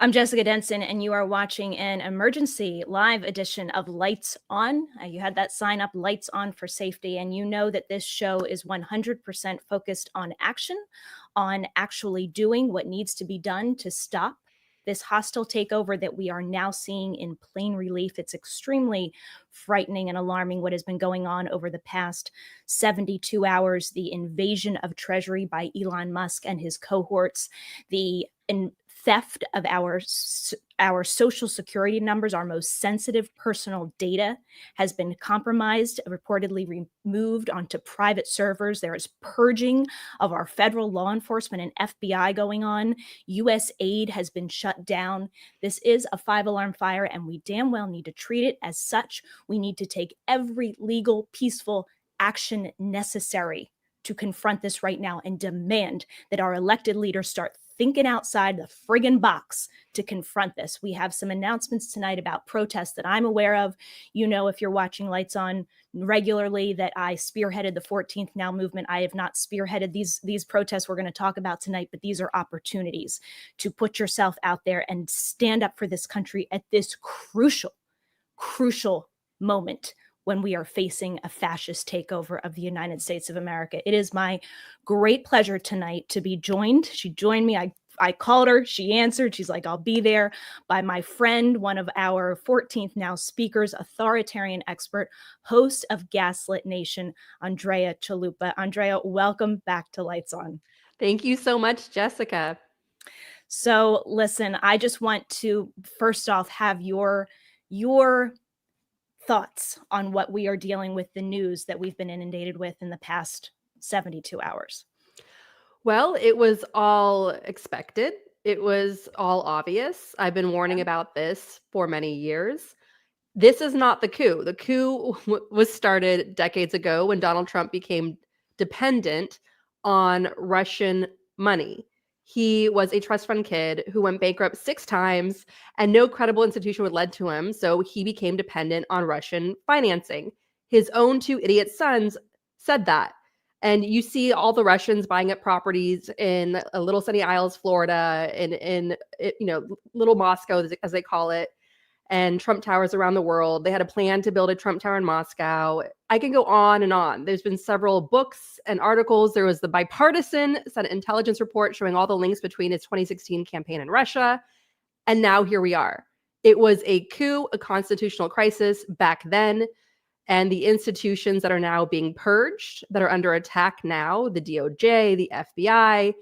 I'm Jessica Denson, and you are watching an emergency live edition of Lights On. You had that sign up, Lights On for Safety, and you know that this show is 100% focused on action, on actually doing what needs to be done to stop this hostile takeover that we are now seeing in plain relief. It's extremely frightening and alarming what has been going on over the past 72 hours. The invasion of Treasury by Elon Musk and his cohorts, the theft of our social security numbers, our most sensitive personal data, has been compromised, reportedly removed onto private servers. There is purging of our federal law enforcement and FBI going on. U.S. aid has been shut down. This is a five-alarm fire, and we damn well need to treat it as such. We need to take every legal, peaceful action necessary to confront this right now and demand that our elected leaders start thinking outside the friggin' box to confront this. We have some announcements tonight about protests that I'm aware of. You know, if you're watching Lights On regularly, that I spearheaded the 14th Now movement. I have not spearheaded these protests we're going to talk about tonight, but these are opportunities to put yourself out there and stand up for this country at this crucial moment when we are facing a fascist takeover of the United States of America. It is my great pleasure tonight to be joined. She joined me. I called her. She answered. She's like, I'll be there, by my friend, one of our 14th Now speakers, authoritarian expert, host of Gaslit Nation, Andrea Chalupa. Andrea, welcome back to Lights On. Thank you so much, Jessica. So listen, I just want to first off have your thoughts on what we are dealing with, the news that we've been inundated with in the past 72 hours. Well, it was all expected. It was all obvious. I've been warning about this for many years. This is not the coup. The coup was started decades ago when Donald Trump became dependent on Russian money. He was a trust fund kid who went bankrupt 6 times, and no credible institution would lend to him, so he became dependent on Russian financing. His own 2 idiot sons said that. And you see all the Russians buying up properties in Little Sunny Isles, Florida, in Little Moscow, as they call it, and Trump towers around the world. They had a plan to build a Trump tower in Moscow. I can go on and on. There's been several books and articles. There was the bipartisan Senate intelligence report showing all the links between his 2016 campaign in Russia. And now here we are. It was a coup, a constitutional crisis back then. And the institutions that are now being purged, that are under attack now, the DOJ, the FBI,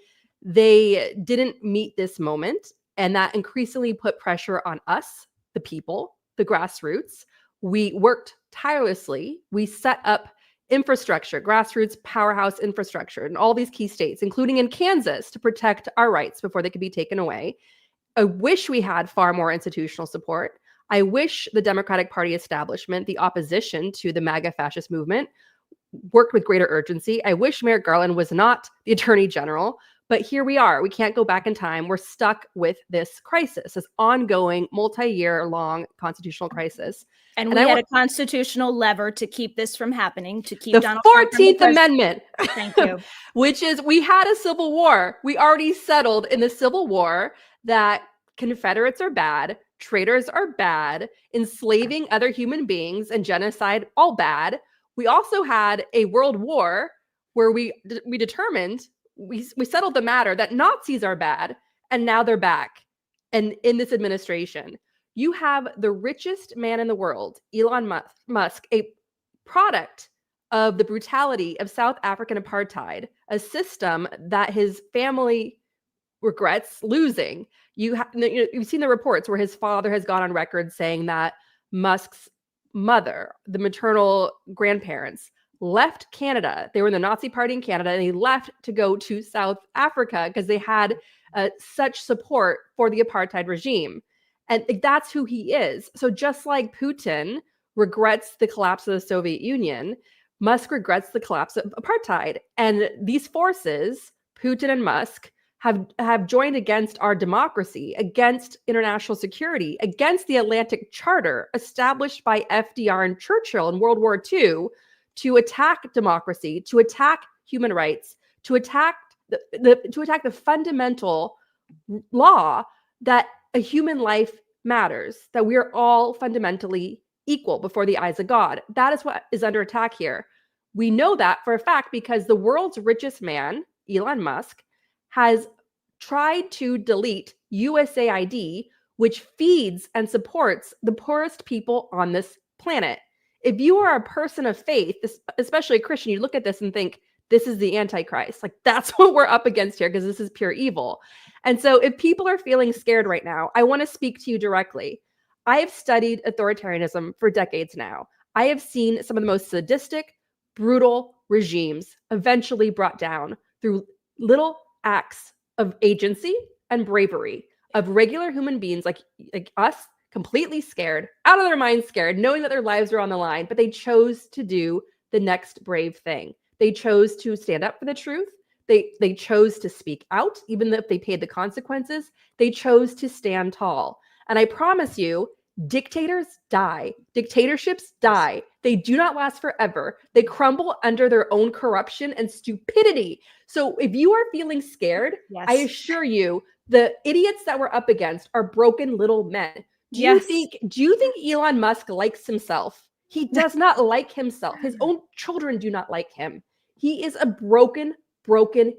they didn't meet this moment. And that increasingly put pressure on us, the people, the grassroots. We worked tirelessly. We set up infrastructure, grassroots powerhouse infrastructure in all these key states, including in Kansas, to protect our rights before they could be taken away. I wish we had far more institutional support. I wish the Democratic Party establishment, the opposition to the MAGA fascist movement, worked with greater urgency. I wish Merrick Garland was not the Attorney General. But here we are. We can't go back in time. We're stuck with this crisis, this ongoing, multi-year long constitutional crisis. And we had a constitutional lever to keep this from happening, to keep the Donald 14th Amendment. Thank you. Which is, we had a civil war. We already settled in the Civil War that Confederates are bad, traitors are bad, enslaving other human beings and genocide, all bad. We also had a world war where we determined, we settled the matter that Nazis are bad, and now they're back. And in this administration, you have the richest man in the world, Elon Musk, a product of the brutality of South African apartheid, a system that his family regrets losing. You've seen the reports where his father has gone on record saying that Musk's mother, the maternal grandparents, left Canada. They were in the Nazi party in Canada, and they left to go to South Africa because they had such support for the apartheid regime. And that's who he is. So just like Putin regrets the collapse of the Soviet Union, Musk regrets the collapse of apartheid. And these forces, Putin and Musk, have joined against our democracy, against international security, against the Atlantic Charter established by FDR and Churchill in World War II, to attack democracy, to attack human rights, to attack the fundamental law that a human life matters, that we are all fundamentally equal before the eyes of God. That is what is under attack here. We know that for a fact because the world's richest man, Elon Musk, has tried to delete USAID, which feeds and supports the poorest people on this planet. If you are a person of faith, especially a Christian, you look at this and think, this is the Antichrist. Like, that's what we're up against here, because this is pure evil. And so if people are feeling scared right now, I want to speak to you directly. I have studied authoritarianism for decades now. I have seen some of the most sadistic, brutal regimes eventually brought down through little acts of agency and bravery of regular human beings like us, completely scared, out of their minds scared, knowing that their lives are on the line, but they chose to do the next brave thing. They chose to stand up for the truth. They chose to speak out, even if they paid the consequences. They chose to stand tall. And I promise you, dictators die. Dictatorships die. They do not last forever. They crumble under their own corruption and stupidity. So if you are feeling scared, Yes. I assure you, the idiots that we're up against are broken little men. Do you think Elon Musk likes himself? He does not like himself. His own children do not like him. He is a broken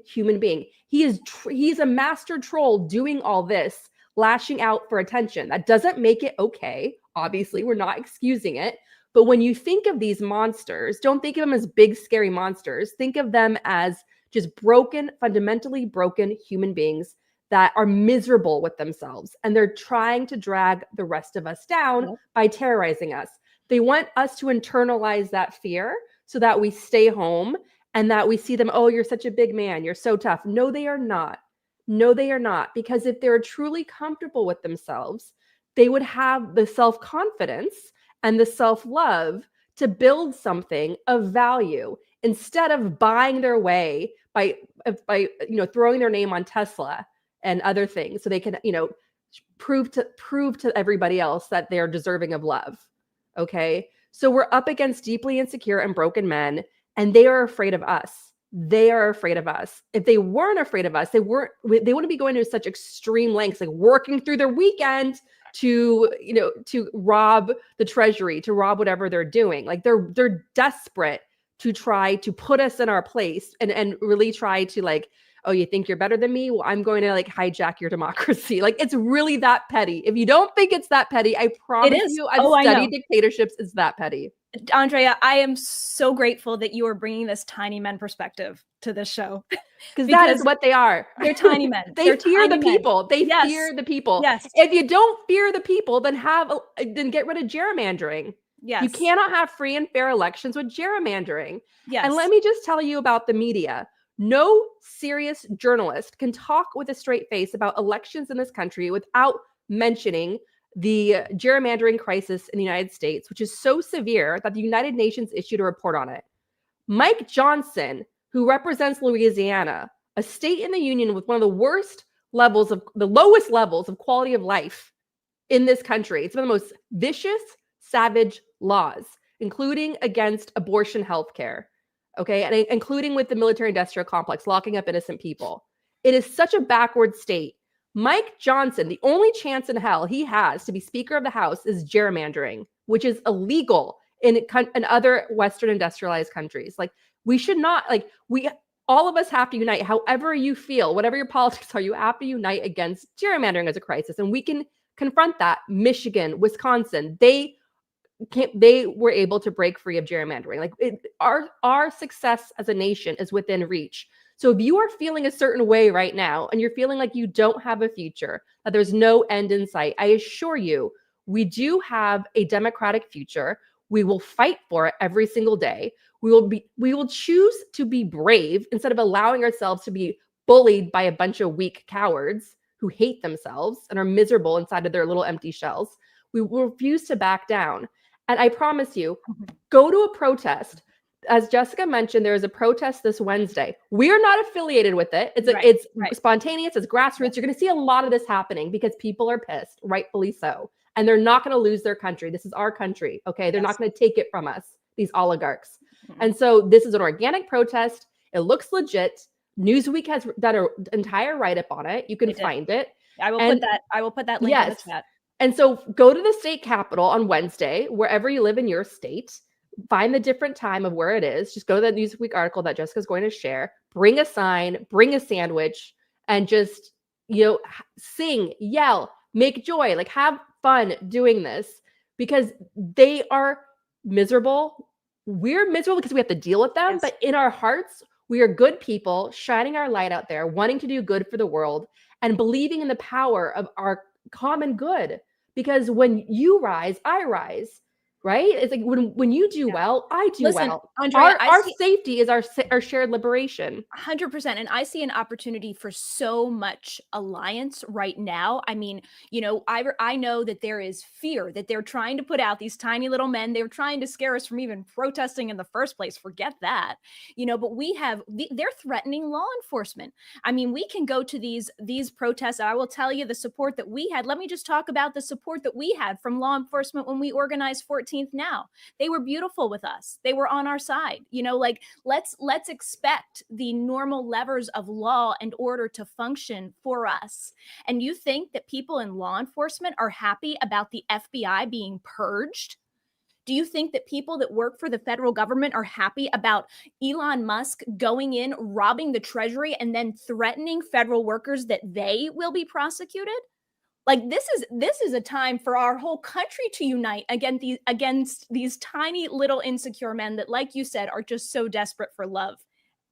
human being. He's a master troll doing all this, lashing out for attention. That doesn't make it okay. Obviously, we're not excusing it. But when you think of these monsters, don't think of them as big, scary monsters. Think of them as just broken, fundamentally broken human beings that are miserable with themselves. And they're trying to drag the rest of us down by terrorizing us. They want us to internalize that fear so that we stay home and that we see them, oh, you're such a big man, you're so tough. No, they are not. No, they are not. Because if they're truly comfortable with themselves, they would have the self-confidence and the self-love to build something of value instead of buying their way by throwing their name on Tesla and other things so they can, prove to everybody else that they're deserving of love. Okay? So we're up against deeply insecure and broken men, and they are afraid of us. They are afraid of us. If they weren't afraid of us, they wouldn't be going to such extreme lengths, like working through their weekend to rob the treasury, to rob whatever they're doing. Like they're desperate to try to put us in our place and really try to like, oh, you think you're better than me? Well, I'm going to like hijack your democracy. Like it's really that petty. If you don't think it's that petty, I promise you, I've studied dictatorships. It's that petty. Andrea, I am so grateful that you are bringing this tiny men perspective to this show. Because that is what they are. They're tiny men. They fear the people. They fear the people. Yes. If you don't fear the people, then get rid of gerrymandering. Yes. You cannot have free and fair elections with gerrymandering. Yes. And let me just tell you about the media. No serious journalist can talk with a straight face about elections in this country without mentioning the gerrymandering crisis in the United States, which is so severe that the United Nations issued a report on it. Mike Johnson, who represents Louisiana, a state in the union with one of the lowest levels of quality of life in this country. It's one of the most vicious, savage laws, including against abortion health care. Okay, and including with the military-industrial complex, locking up innocent people. It is such a backward state. Mike Johnson, the only chance in hell he has to be Speaker of the House is gerrymandering, which is illegal in other Western industrialized countries. Like, we should not, all of us have to unite. However you feel, whatever your politics are, you have to unite against gerrymandering as a crisis. And we can confront that. Michigan, Wisconsin, they were able to break free of gerrymandering. Our success as a nation is within reach. So if you are feeling a certain way right now and you're feeling like you don't have a future, that there's no end in sight, I assure you, we do have a democratic future. We will fight for it every single day. We will choose to be brave instead of allowing ourselves to be bullied by a bunch of weak cowards who hate themselves and are miserable inside of their little empty shells. We will refuse to back down. And I promise you, go to a protest. As Jessica mentioned, there is a protest this Wednesday. We are not affiliated with it. It's spontaneous, it's grassroots. You're going to see a lot of this happening because people are pissed, rightfully so. And they're not going to lose their country. This is our country, okay? They're not going to take it from us, these oligarchs. Mm-hmm. And so this is an organic protest. It looks legit. Newsweek has done an entire write-up on it. You can find it. And I will put that link in the yes. chat. And so go to the state capitol on Wednesday, wherever you live in your state. Find the different time of where it is. Just go to that Newsweek article that Jessica's going to share. Bring a sign, bring a sandwich, and just, sing, yell, make joy, like have fun doing this because they are miserable. We're miserable because we have to deal with them, Yes. but in our hearts, we are good people shining our light out there, wanting to do good for the world and believing in the power of our common good. Because when you rise, I rise, right? It's like when you do Yeah. well, I do Listen, well. Andrea, Our I our see safety is our shared liberation. 100%. And I see an opportunity for so much alliance right now. I mean, I know that there is fear that they're trying to put out, these tiny little men. They're trying to scare us from even protesting in the first place. Forget that. But they're threatening law enforcement. I mean, we can go to these protests. And I will tell you the support that we had. Let me just talk about the support that we had from law enforcement when we organized 14th Now. They were beautiful with us. They were on our side. Like let's expect the normal levers of law and order to function for us. And you think that people in law enforcement are happy about the FBI being purged? Do you think that people that work for the federal government are happy about Elon Musk going in, robbing the treasury, and then threatening federal workers that they will be prosecuted? Like this is a time for our whole country to unite against these tiny little insecure men that, like you said, are just so desperate for love.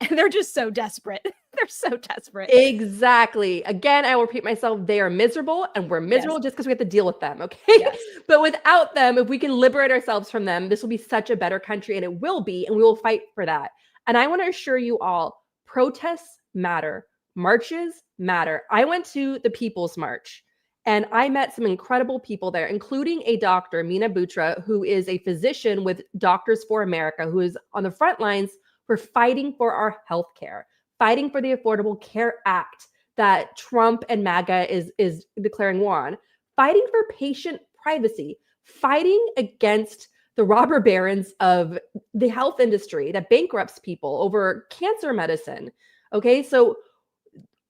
And they're just so desperate. They're so desperate. Exactly. Again, I will repeat myself. They are miserable and we're Yes. miserable just because we have to deal with them. Okay. Yes. But without them, if we can liberate ourselves from them, this will be such a better country and it will be, and we will fight for that. And I want to assure you all protests matter, marches matter. I went to the People's March and I met some incredible people there, including a doctor, Mina Butra, who is a physician with Doctors for America, who is on the front lines for fighting for our healthcare, fighting for the Affordable Care Act that Trump and MAGA is declaring war on, fighting for patient privacy, fighting against the robber barons of the health industry that bankrupts people over cancer medicine. Okay, so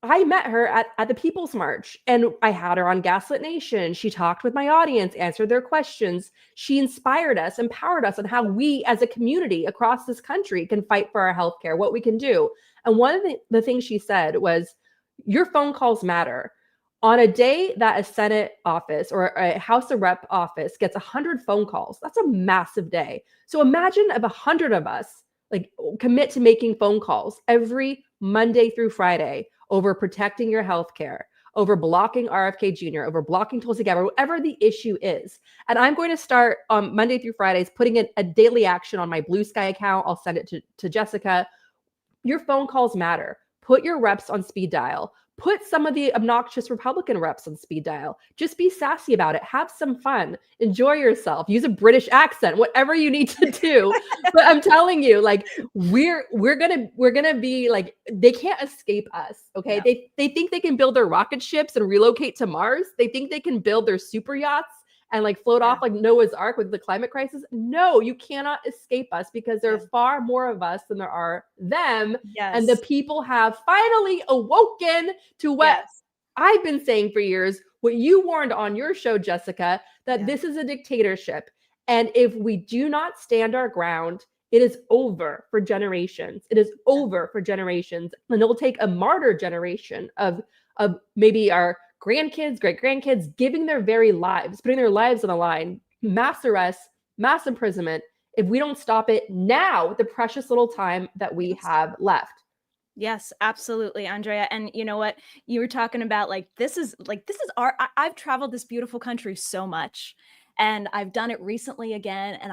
I met her at the People's March and I had her on Gaslit Nation. She talked with my audience, answered their questions. She inspired us, empowered us on how we as a community across this country can fight for our healthcare, what we can do. And one of the things she said was, your phone calls matter. On a day that a Senate office or a House of Rep office gets 100 phone calls, that's a massive day. So imagine if 100 of us like commit to making phone calls every Monday through Friday over protecting your healthcare, over blocking RFK Jr., over blocking Tulsi Gabbard, whatever the issue is. And I'm going to start on Monday through Fridays, putting in a daily action on my Blue Sky account. I'll send it to Jessica. Your phone calls matter. Put your reps on speed dial. Put some of the obnoxious Republican reps on speed dial. Just be sassy about it. Have some fun. Enjoy yourself. Use a British accent, whatever you need to do. But I'm telling you, like, we're gonna be like, they can't escape us. Okay. Yeah. They think they can build their rocket ships and relocate to Mars. They think they can build their super yachts and like float off like Noah's Ark with the climate crisis. No, you cannot escape us because there are far more of us than there are them. And the Yes. people have finally awoken to what Yes. I've been saying for years, what you warned on your show, Jessica, that Yeah. this is a dictatorship. And if we do not stand our ground, it is over for generations. It is over for generations. And it'll take a martyr generation of maybe our grandkids, great grandkids, giving their very lives, putting their lives on the line, mass arrests, mass imprisonment, if we don't stop it now with the precious little time that we have left. Yes, absolutely, Andrea. And you know what? You were talking about this is our I've traveled this beautiful country so much. And I've done it recently again. And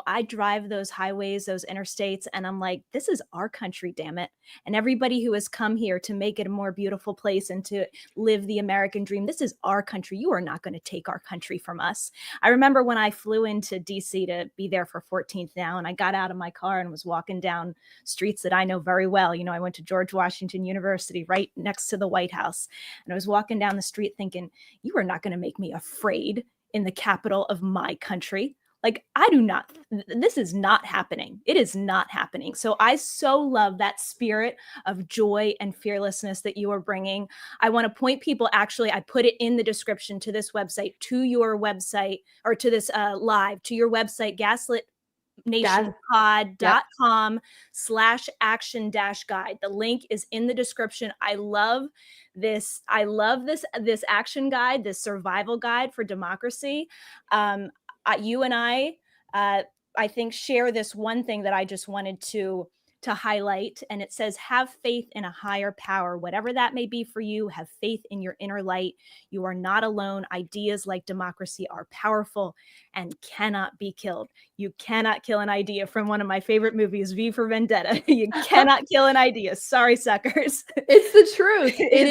I drive those highways, those interstates, and I'm like, this is our country, damn it. And everybody who has come here to make it a more beautiful place and to live the American dream, this is our country. You are not going to take our country from us. I remember when I flew into DC to be there for 14th Now, and I got out of my car and was walking down streets that I know very well. I went to George Washington University right next to the White House. And I was walking down the street thinking, you are not going to make me afraid in the capital of my country. Like, this is not happening. It is not happening. So I so love that spirit of joy and fearlessness that you are bringing. I want to point people, actually, I put it in the description to this website, to your website, or to this live, to your website, Yep. gaslitnationpod.com/action-guide. The link is in the description. I love this. This action guide, this survival guide for democracy. You and I think, share this one thing that I just wanted to highlight, and it says, have faith in a higher power, whatever that may be for you. Have faith in your inner light. You are not alone. Ideas like democracy are powerful and cannot be killed. You cannot kill an idea. From one of my favorite movies, V for Vendetta. You cannot kill an idea. Sorry, suckers. It's the truth. It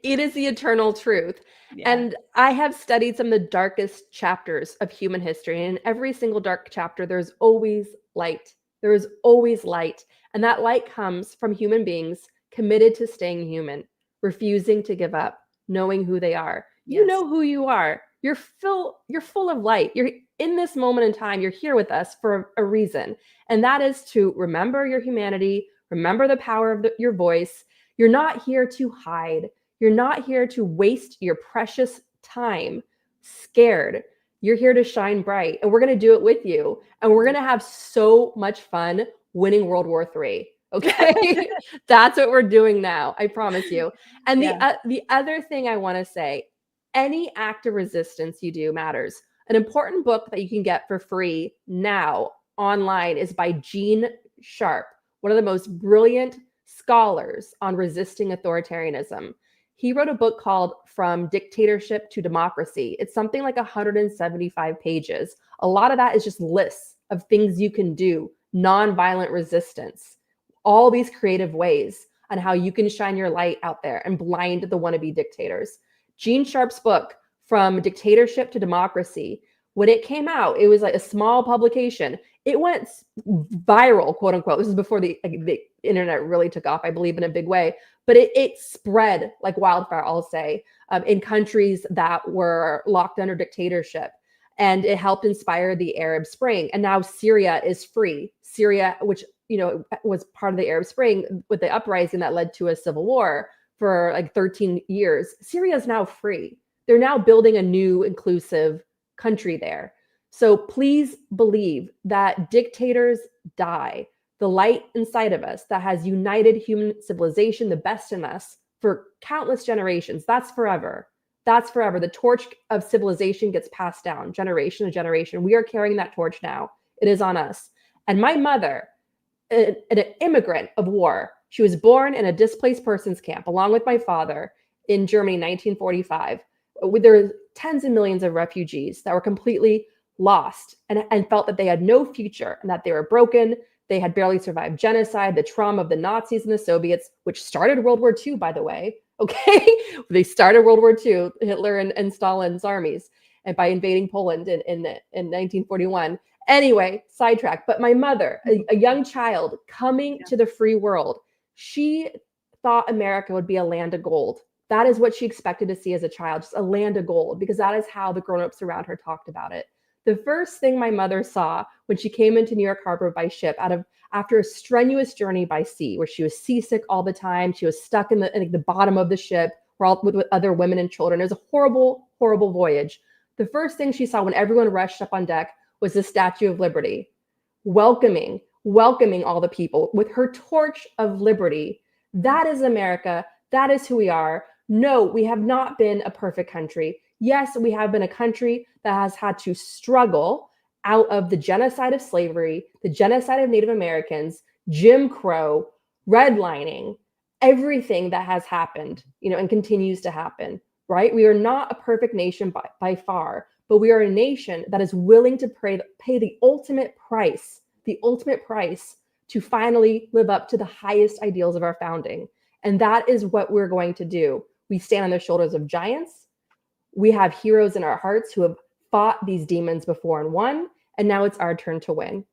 It's is the eternal truth. yeah. And I have studied some of the darkest chapters of human history. And in every single dark chapter, there's always light. There is always light. And that light comes from human beings committed to staying human, refusing to give up, knowing who they are. You Yes. know who you are. You're full of light. You're in this moment in time. You're here with us for a reason. And that is to remember your humanity, remember the power of your voice. You're not here to hide. You're not here to waste your precious time scared. You're here to shine bright, and we're going to do it with you. And we're going to have so much fun winning World War III. Okay? That's what we're doing now. I promise you. And Yeah. the other thing I want to say, any act of resistance you do matters. An important book that you can get for free now online is by Gene Sharp, one of the most brilliant scholars on resisting authoritarianism. He wrote a book called From Dictatorship to Democracy. It's something like 175 pages. A lot of that is just lists of things you can do, nonviolent resistance, all these creative ways on how you can shine your light out there and blind the wannabe dictators. Gene Sharp's book, From Dictatorship to Democracy, when it came out, it was like a small publication. It went viral, quote unquote. This is before the internet really took off, I believe, in a big way. But it spread like wildfire, I'll say, in countries that were locked under dictatorship. And it helped inspire the Arab Spring. And now Syria is free. Syria, which was part of the Arab Spring with the uprising that led to a civil war for like 13 years. Syria is now free. They're now building a new inclusive country there. So please believe that dictators die. The light inside of us that has united human civilization, the best in us, for countless generations, that's forever. That's forever. The torch of civilization gets passed down generation to generation. We are carrying that torch now. It is on us. And my mother, an immigrant of war, she was born in a displaced persons camp along with my father in Germany in 1945. There were tens of millions of refugees that were completely lost and felt that they had no future and that they were broken. They had barely survived genocide, the trauma of the Nazis and the Soviets, which started World War II, by the way. Okay, they started World War II, Hitler and Stalin's armies, and by invading Poland in 1941. Anyway, sidetrack. But my mother, a young child coming to the free world, she thought America would be a land of gold. That is what she expected to see as a child, just a land of gold, because that is how the grown-ups around her talked about it. The first thing my mother saw when she came into New York Harbor by ship after a strenuous journey by sea, where she was seasick all the time, she was stuck in the bottom of the ship with other women and children. It was a horrible, horrible voyage. The first thing she saw when everyone rushed up on deck was the Statue of Liberty, welcoming all the people with her torch of liberty. That is America. That is who we are. No, we have not been a perfect country. Yes, we have been a country that has had to struggle out of the genocide of slavery, the genocide of Native Americans, Jim Crow, redlining, everything that has happened, and continues to happen, right? We are not a perfect nation by far, but we are a nation that is willing to pay the ultimate price to finally live up to the highest ideals of our founding. And that is what we're going to do. We stand on the shoulders of giants. We have heroes in our hearts who have fought these demons before and won, and now it's our turn to win.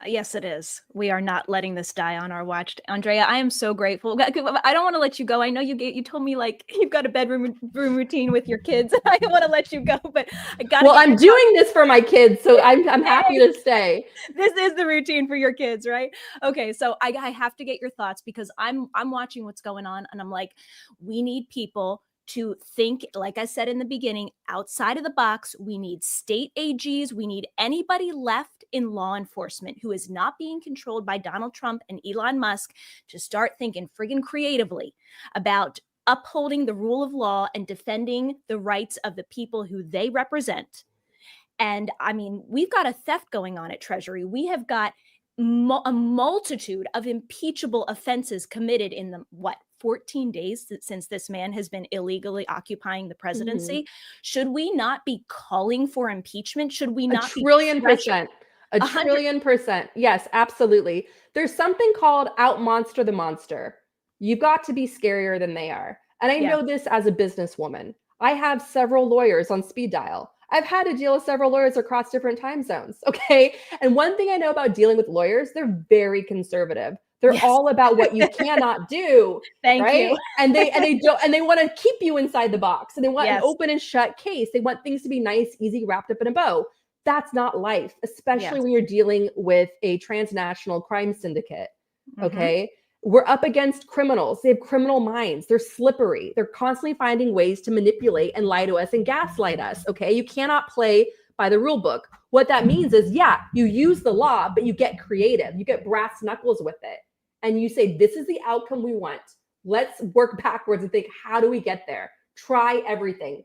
Yes, it is. We are not letting this die on our watch. Andrea, I am so grateful. I don't want to let you go. I know you told me like you've got a bedroom room routine with your kids. I don't want to let you go, but I got to Well, get I'm your thoughts. doing this for my kids, so I'm happy to stay. This is the routine for your kids, right? Okay, so I have to get your thoughts because I'm watching what's going on, and I'm like, we need people to think, like I said in the beginning, outside of the box. We need state AGs. We need anybody left in law enforcement who is not being controlled by Donald Trump and Elon Musk to start thinking friggin' creatively about upholding the rule of law and defending the rights of the people who they represent. And I mean, we've got a theft going on at Treasury. We have got a multitude of impeachable offenses committed in the 14 days since this man has been illegally occupying the presidency. Mhm. Should we not be calling for impeachment? Should we A not be trillion pressure percent. A 100? trillion percent. Yes, absolutely. There's something called out monster the monster. You've got to be scarier than they are. And I Yeah. know this as a businesswoman. I have several lawyers on speed dial. I've had to deal with several lawyers across different time zones. Okay. And one thing I know about dealing with lawyers, they're very conservative. They're Yes. all about what you cannot do. Thank Right. you. And they want to keep you inside the box, and they want an Yes. open and shut case. They want things to be nice, easy, wrapped up in a bow. That's not life, especially Yes. when you're dealing with a transnational crime syndicate. Mm-hmm. Okay. We're up against criminals. They have criminal minds. They're slippery. They're constantly finding ways to manipulate and lie to us and gaslight us. Okay. You cannot play by the rule book. What that means is, yeah, you use the law, but you get creative. You get brass knuckles with it. And you say, this is the outcome we want. Let's work backwards and think, how do we get there? Try everything.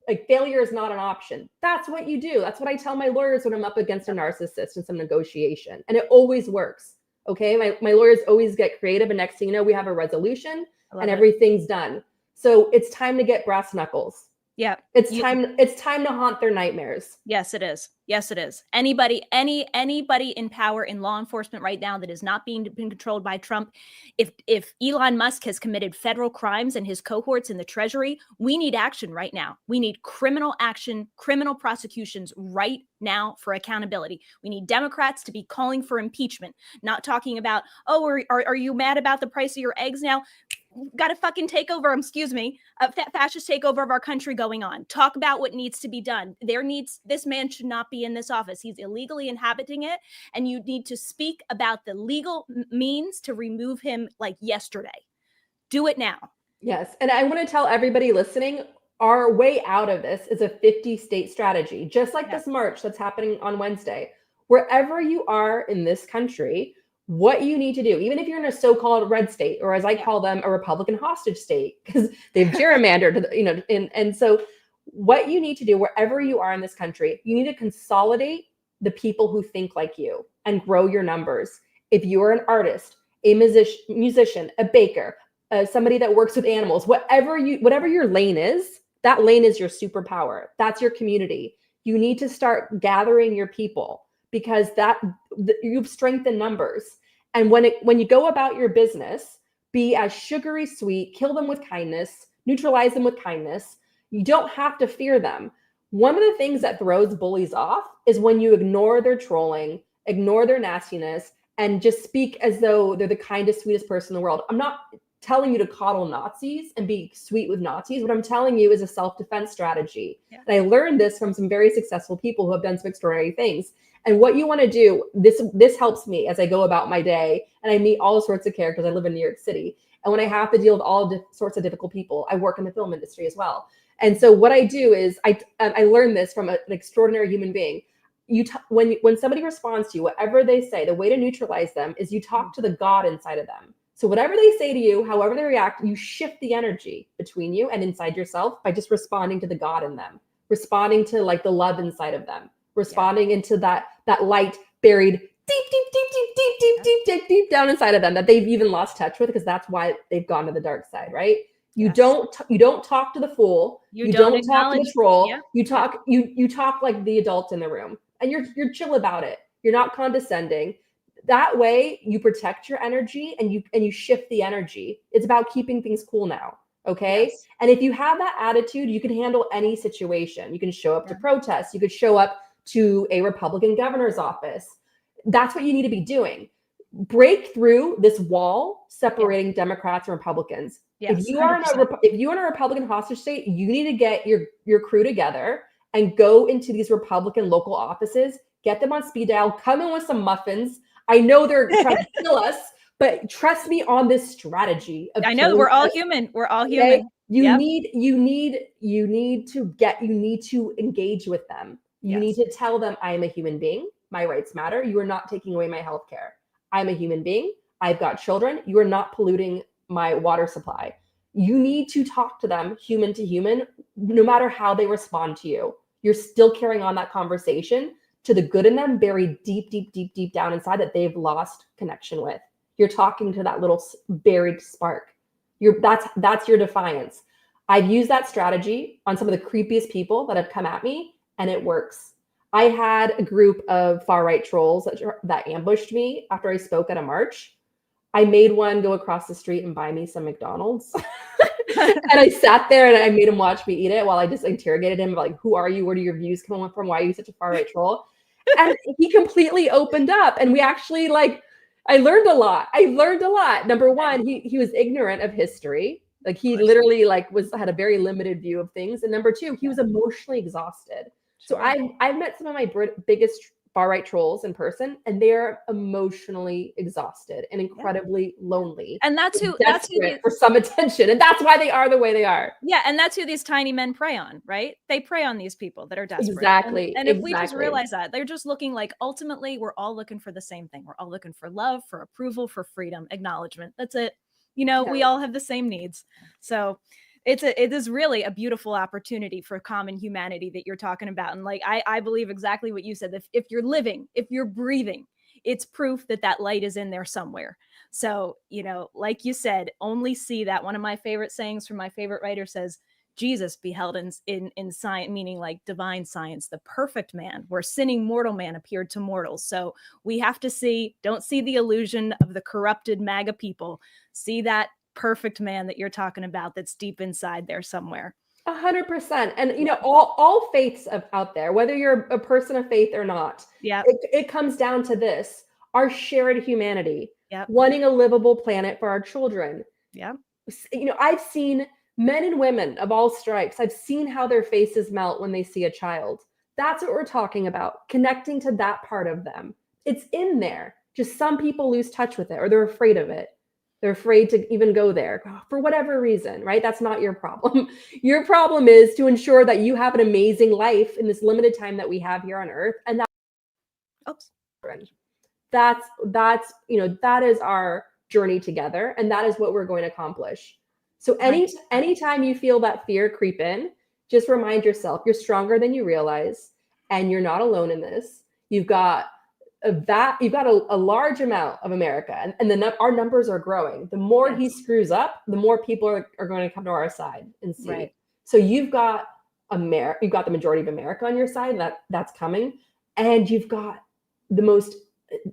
Like, failure is not an option. That's what you do. That's what I tell my lawyers when I'm up against a narcissist in some negotiation. And it always works. Okay. My lawyers always get creative. And next thing you know, we have a resolution and everything's done. So it's time to get brass knuckles. Yeah. It's time to haunt their nightmares. Yes, it is. Yes, it is. Anybody in power in law enforcement right now that is not being controlled by Trump, if Elon Musk has committed federal crimes and his cohorts in the Treasury, we need action right now. We need criminal action, criminal prosecutions right now for accountability. We need Democrats to be calling for impeachment, not talking about, oh, are you mad about the price of your eggs now? Got a fucking takeover, excuse me, a fascist takeover of our country going on. Talk about what needs to be done. This man should not be in this office. He's illegally inhabiting it, and you need to speak about the legal means to remove him like yesterday. Do it now. Yes. And I want to tell everybody listening, our way out of this is a 50-state strategy, just like this march that's happening on Wednesday. Wherever you are in this country, what you need to do, even if you're in a so-called red state, or as I call them, a Republican hostage state, because they've gerrymandered, and so what you need to do wherever you are in this country, you need to consolidate the people who think like you and grow your numbers. If you're an artist, a musician, a baker, somebody that works with animals, whatever your lane is, that lane is your superpower. That's your community. You need to start gathering your people, because you've strengthened numbers. And when you go about your business, be as sugary sweet, kill them with kindness, neutralize them with kindness. You don't have to fear them. One of the things that throws bullies off is when you ignore their trolling, ignore their nastiness, and just speak as though they're the kindest, sweetest person in the world. I'm not telling you to coddle Nazis and be sweet with Nazis. What I'm telling you is a self-defense strategy. Yeah. And I learned this from some very successful people who have done some extraordinary things. And what you want to do, this helps me as I go about my day, and I meet all sorts of characters. I live in New York City. And when I have to deal with all sorts of difficult people, I work in the film industry as well. And so what I do is I learned this from an extraordinary human being. When somebody responds to you, whatever they say, the way to neutralize them is you talk to the God inside of them. So whatever they say to you, however they react, you shift the energy between you and inside yourself by just responding to the God in them, responding to like the love inside of them, responding into that light buried deep down inside of them that they've even lost touch with, because that's why they've gone to the dark side, right? You don't talk to the fool. You don't talk to the troll. You talk like the adult in the room, and you're chill about it. You're not condescending. That way you protect your energy and you shift the energy. It's about keeping things cool now. Okay. Yes. And if you have that attitude, you can handle any situation. You can show up to protests. You could show up to a Republican governor's office. that's what you need to be doing. Break through this wall separating Democrats and Republicans. If Yes, you are 100%. if you are in a Republican hostage state, you need to get your crew together and go into these Republican local offices, get them on speed dial, come in with some muffins. I know they're trying to kill us, but trust me on this strategy of I know we're all human. We're all human. Okay? You need to engage with them. You need to tell them, I am a human being. My rights matter. You are not taking away my health care. I'm a human being. I've got children. You are not polluting my water supply. You need to talk to them human to human, no matter how they respond to you. You're still carrying on that conversation to the good in them buried deep, deep, deep, deep down inside that they've lost connection with. You're talking to that little buried spark. That's your defiance. I've used that strategy on some of the creepiest people that have come at me, and it works. I had a group of far-right trolls that ambushed me after I spoke at a march. I made one go across the street and buy me some McDonald's. And I sat there and I made him watch me eat it while I just interrogated him, like, who are you? Where do your views come from? Why are you such a far-right troll? And he completely opened up, and we actually, like, I learned a lot. Number one, he was ignorant of history. Like, he literally had a very limited view of things. And number two, he was emotionally exhausted. So I've met some of my biggest far-right trolls in person, and they're emotionally exhausted and incredibly lonely. And that's who for some attention. And that's why they are the way they are. Yeah, and that's who these tiny men prey on, right? They prey on these people that are desperate. Exactly. And if we just realize that, they're just looking like, ultimately, we're all looking for the same thing. We're all looking for love, for approval, for freedom, acknowledgement. That's it. We all have the same needs. So it is really a beautiful opportunity for common humanity that you're talking about. And like, I believe exactly what you said. If you're living, if you're breathing, it's proof that that light is in there somewhere. So, like you said, only see that. One of my favorite sayings from my favorite writer says, Jesus beheld in science, meaning like divine science, the perfect man, where sinning mortal man appeared to mortals. So we have to don't see the illusion of the corrupted MAGA people. See that perfect man that you're talking about that's deep inside there somewhere. 100%. And all faiths out there, whether you're a person of faith or not, it comes down to this: our shared humanity, wanting a livable planet for our children. I've seen men and women of all stripes. I've seen how their faces melt when they see a child. That's what we're talking about, connecting to that part of them. It's in there. Just some people lose touch with it, or they're afraid of it. They're afraid to even go there for whatever reason, right? That's not your problem. Your problem is to ensure that you have an amazing life in this limited time that we have here on Earth. And that is our journey together. And that is what we're going to accomplish. So anytime you feel that fear creep in, just remind yourself you're stronger than you realize, and you're not alone in this. You've got a large amount of America, and our numbers are growing. The more he screws up, the more people are going to come to our side and see. Right. So you've got the majority of America on your side, and that's coming, and you've got the most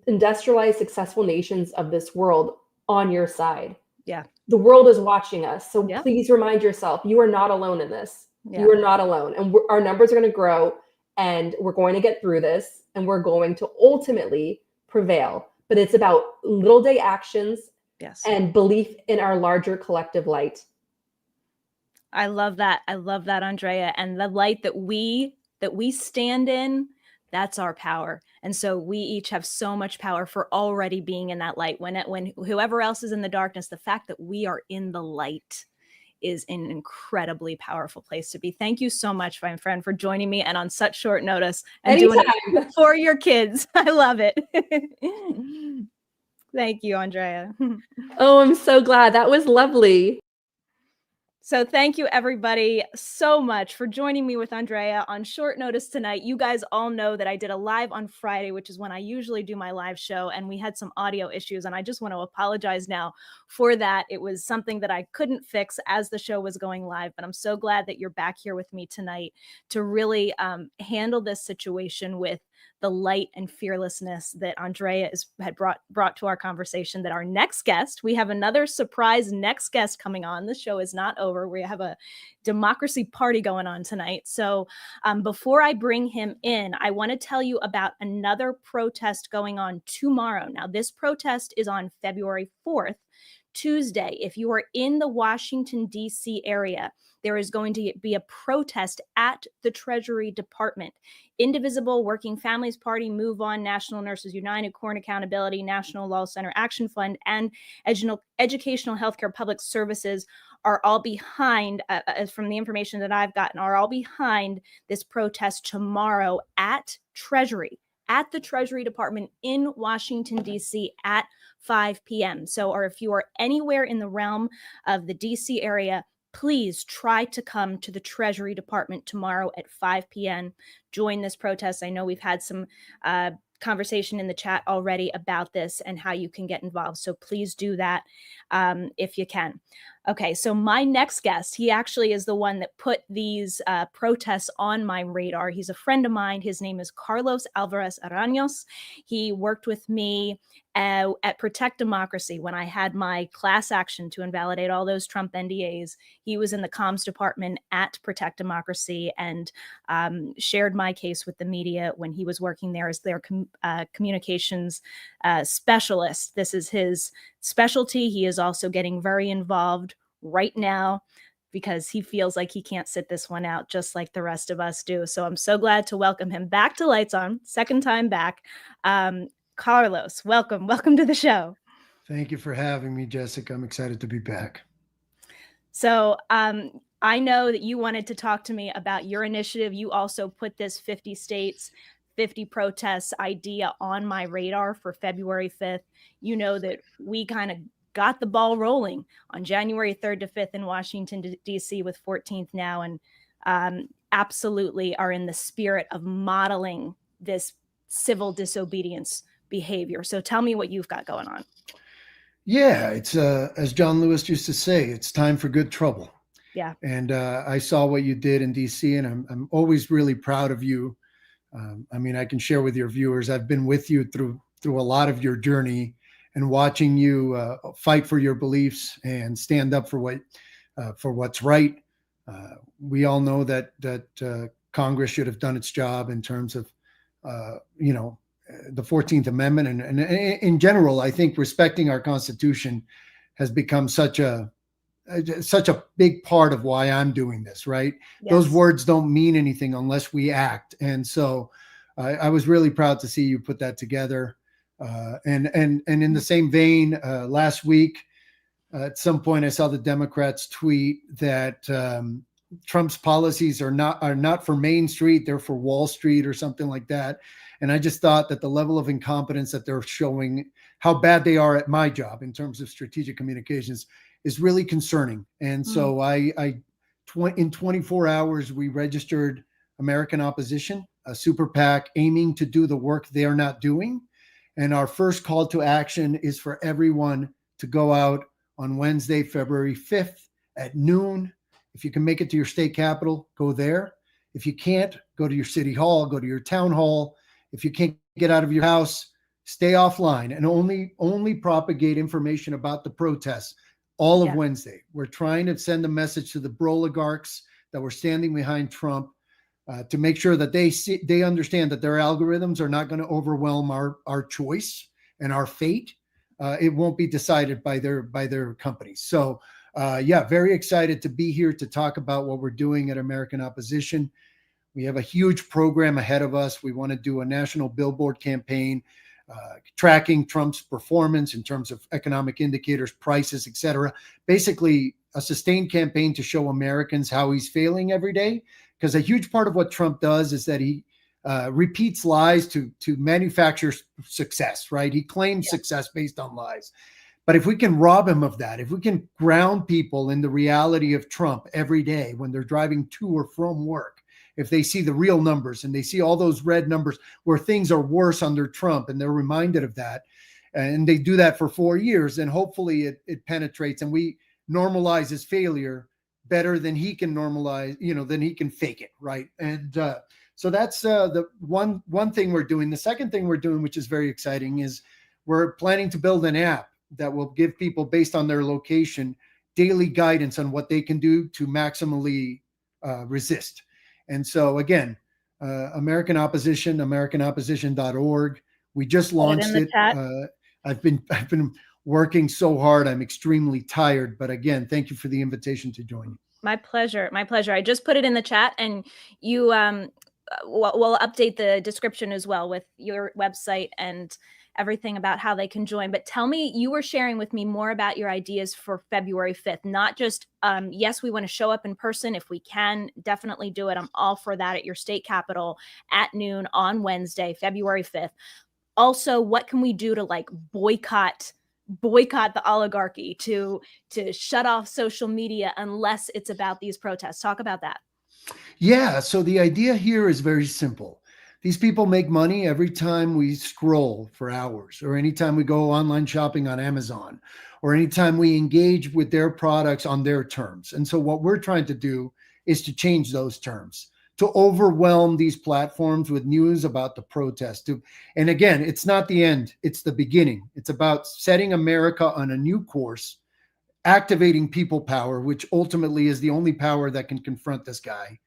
industrialized, successful nations of this world on your side. Yeah, the world is watching us. So please remind yourself, you are not alone in this. You are not alone, and our numbers are going to grow. And we're going to get through this, and we're going to ultimately prevail. But it's about little day actions and belief in our larger collective light. I love that. Andrea. And the light that we stand in, that's our power. And so we each have so much power for already being in that light. When whoever else is in the darkness, the fact that we are in the light is an incredibly powerful place to be. Thank you so much, my friend, for joining me, and on such short notice, and doing it for your kids. I love it. Thank you, Andrea. Oh, I'm so glad. That was lovely. So thank you, everybody, so much for joining me with Andrea on short notice tonight. You guys all know that I did a live on Friday, which is when I usually do my live show, and we had some audio issues, and I just want to apologize now for that. It was something that I couldn't fix as the show was going live, but I'm so glad that you're back here with me tonight to really handle this situation with the light and fearlessness that Andrea had brought to our conversation. That our next guest, we have another surprise next guest coming on. The show is not over. We have a democracy party going on tonight. So before I bring him in, I want to tell you about another protest going on tomorrow. Now, this protest is on February 4th, Tuesday. If you are in the Washington, D.C. area, there is going to be a protest at the Treasury Department. Indivisible, Working Families Party, Move On, National Nurses United, Corn Accountability, National Law Center Action Fund, and Educational Healthcare Public Services are all behind, from the information that I've gotten, are all behind this protest tomorrow at Treasury, at the Treasury Department in Washington, D.C. at 5 p.m. So, or if you are anywhere in the realm of the D.C. area, please try to come to the Treasury Department tomorrow at 5 p.m. Join this protest. I know we've had some conversation in the chat already about this and how you can get involved. So please do that if you can. Okay, so my next guest, he actually is the one that put these protests on my radar. He's a friend of mine. His name is Carlos Alvarez Araños. He worked with me at Protect Democracy when I had my class action to invalidate all those Trump NDAs. He was in the comms department at Protect Democracy and shared my case with the media when he was working there as their communications specialist. This is his specialty. He is also getting very involved right now because he feels like he can't sit this one out just like the rest of us do. So I'm so glad to welcome him back to Lights On, second time back. Carlos, welcome to the show. Thank you for having me, Jessica. I'm excited to be back. So I know that you wanted to talk to me about your initiative. You also put this 50 states, 50 protests idea on my radar for February 5th. You know that we kind of got the ball rolling on January 3rd to 5th in Washington, D.C. with 14th now, and absolutely are in the spirit of modeling this civil disobedience behavior. So tell me what you've got going on. Yeah, it's as John Lewis used to say, it's time for good trouble. Yeah. And I saw what you did in DC, and I'm always really proud of you. I mean, I can share with your viewers, I've been with you through a lot of your journey, and watching you fight for your beliefs and stand up for what's right. We all know that Congress should have done its job in terms of, the 14th Amendment. And in general, I think respecting our Constitution has become such a big part of why I'm doing this, right? Yes. Those words don't mean anything unless we act. And so I was really proud to see you put that together. And in the same vein, last week, at some point I saw the Democrats tweet that Trump's policies are not for Main Street, they're for Wall Street or something like that. And I just thought that the level of incompetence that they're showing, how bad they are at my job in terms of strategic communications, is really concerning. And so in 24 hours, we registered American Opposition, a super PAC aiming to do the work they are not doing. And our first call to action is for everyone to go out on Wednesday, February 5th at noon. If you can make it to your state capitol, go there. If you can't, go to your city hall, go to your town hall. If you can't get out of your house, stay offline and only propagate information about the protests all of Wednesday. We're trying to send a message to the broligarchs that were standing behind Trump to make sure that they understand that their algorithms are not going to overwhelm our choice and our fate. It won't be decided by their companies. So very excited to be here to talk about what we're doing at American Opposition. We have a huge program ahead of us. We want to do a national billboard campaign tracking Trump's performance in terms of economic indicators, prices, et cetera. Basically, a sustained campaign to show Americans how he's failing every day. Because a huge part of what Trump does is that he repeats lies to manufacture success, right? He claims success based on lies. But if we can rob him of that, if we can ground people in the reality of Trump every day when they're driving to or from work, if they see the real numbers and they see all those red numbers where things are worse under Trump and they're reminded of that, and they do that for 4 years, then hopefully it penetrates and we normalize his failure better than he can normalize, than he can fake it, right? And So that's the one thing we're doing. The second thing we're doing, which is very exciting, is we're planning to build an app that will give people, based on their location, daily guidance on what they can do to maximally resist. And so again, American Opposition, AmericanOpposition.org. We just Put it in launched the it. chat. I've been working so hard. I'm extremely tired, but again, thank you for the invitation to join you. My pleasure. My pleasure. I just put it in the chat, and you we'll update the description as well with your website and everything about how they can join. But tell me, you were sharing with me more about your ideas for February 5th, not just, yes, we want to show up in person. If we can, definitely do it. I'm all for that at your state capitol at noon on Wednesday, February 5th. Also, what can we do to like boycott the oligarchy, to shut off social media unless it's about these protests? Talk about that. Yeah, so the idea here is very simple. These people make money every time we scroll for hours, or anytime we go online shopping on Amazon, or anytime we engage with their products on their terms. And so what we're trying to do is to change those terms, to overwhelm these platforms with news about the protest. And again, it's not the end, it's the beginning. It's about setting America on a new course, activating people power, which ultimately is the only power that can confront this guy.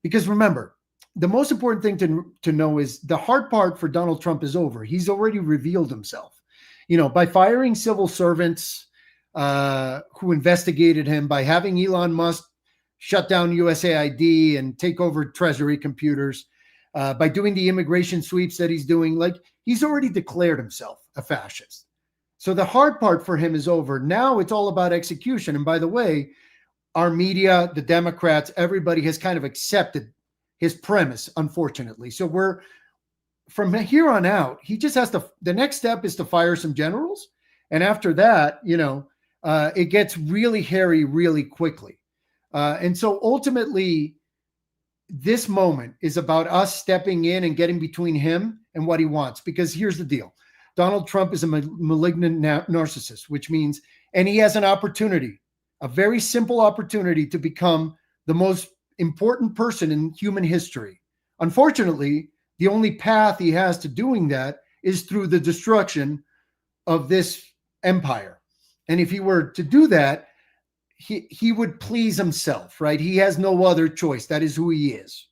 Because remember, the most important thing to know is the hard part for Donald Trump is over. He's already revealed himself. By firing civil servants who investigated him, by having Elon Musk shut down USAID and take over Treasury computers, by doing the immigration sweeps that he's doing, like, he's already declared himself a fascist. So the hard part for him is over. Now it's all about execution. And by the way, our media, the Democrats, everybody has kind of accepted his premise, unfortunately. So from here on out, he just has to, the next step is to fire some generals. And after that, it gets really hairy really quickly. And so ultimately, this moment is about us stepping in and getting between him and what he wants. Because here's the deal. Donald Trump is a malignant narcissist, which means, and he has an opportunity, a very simple opportunity to become the most important person in human history. Unfortunately, the only path he has to doing that is through the destruction of this empire. And if he were to do that, he would please himself, right? He has no other choice. That is who he is.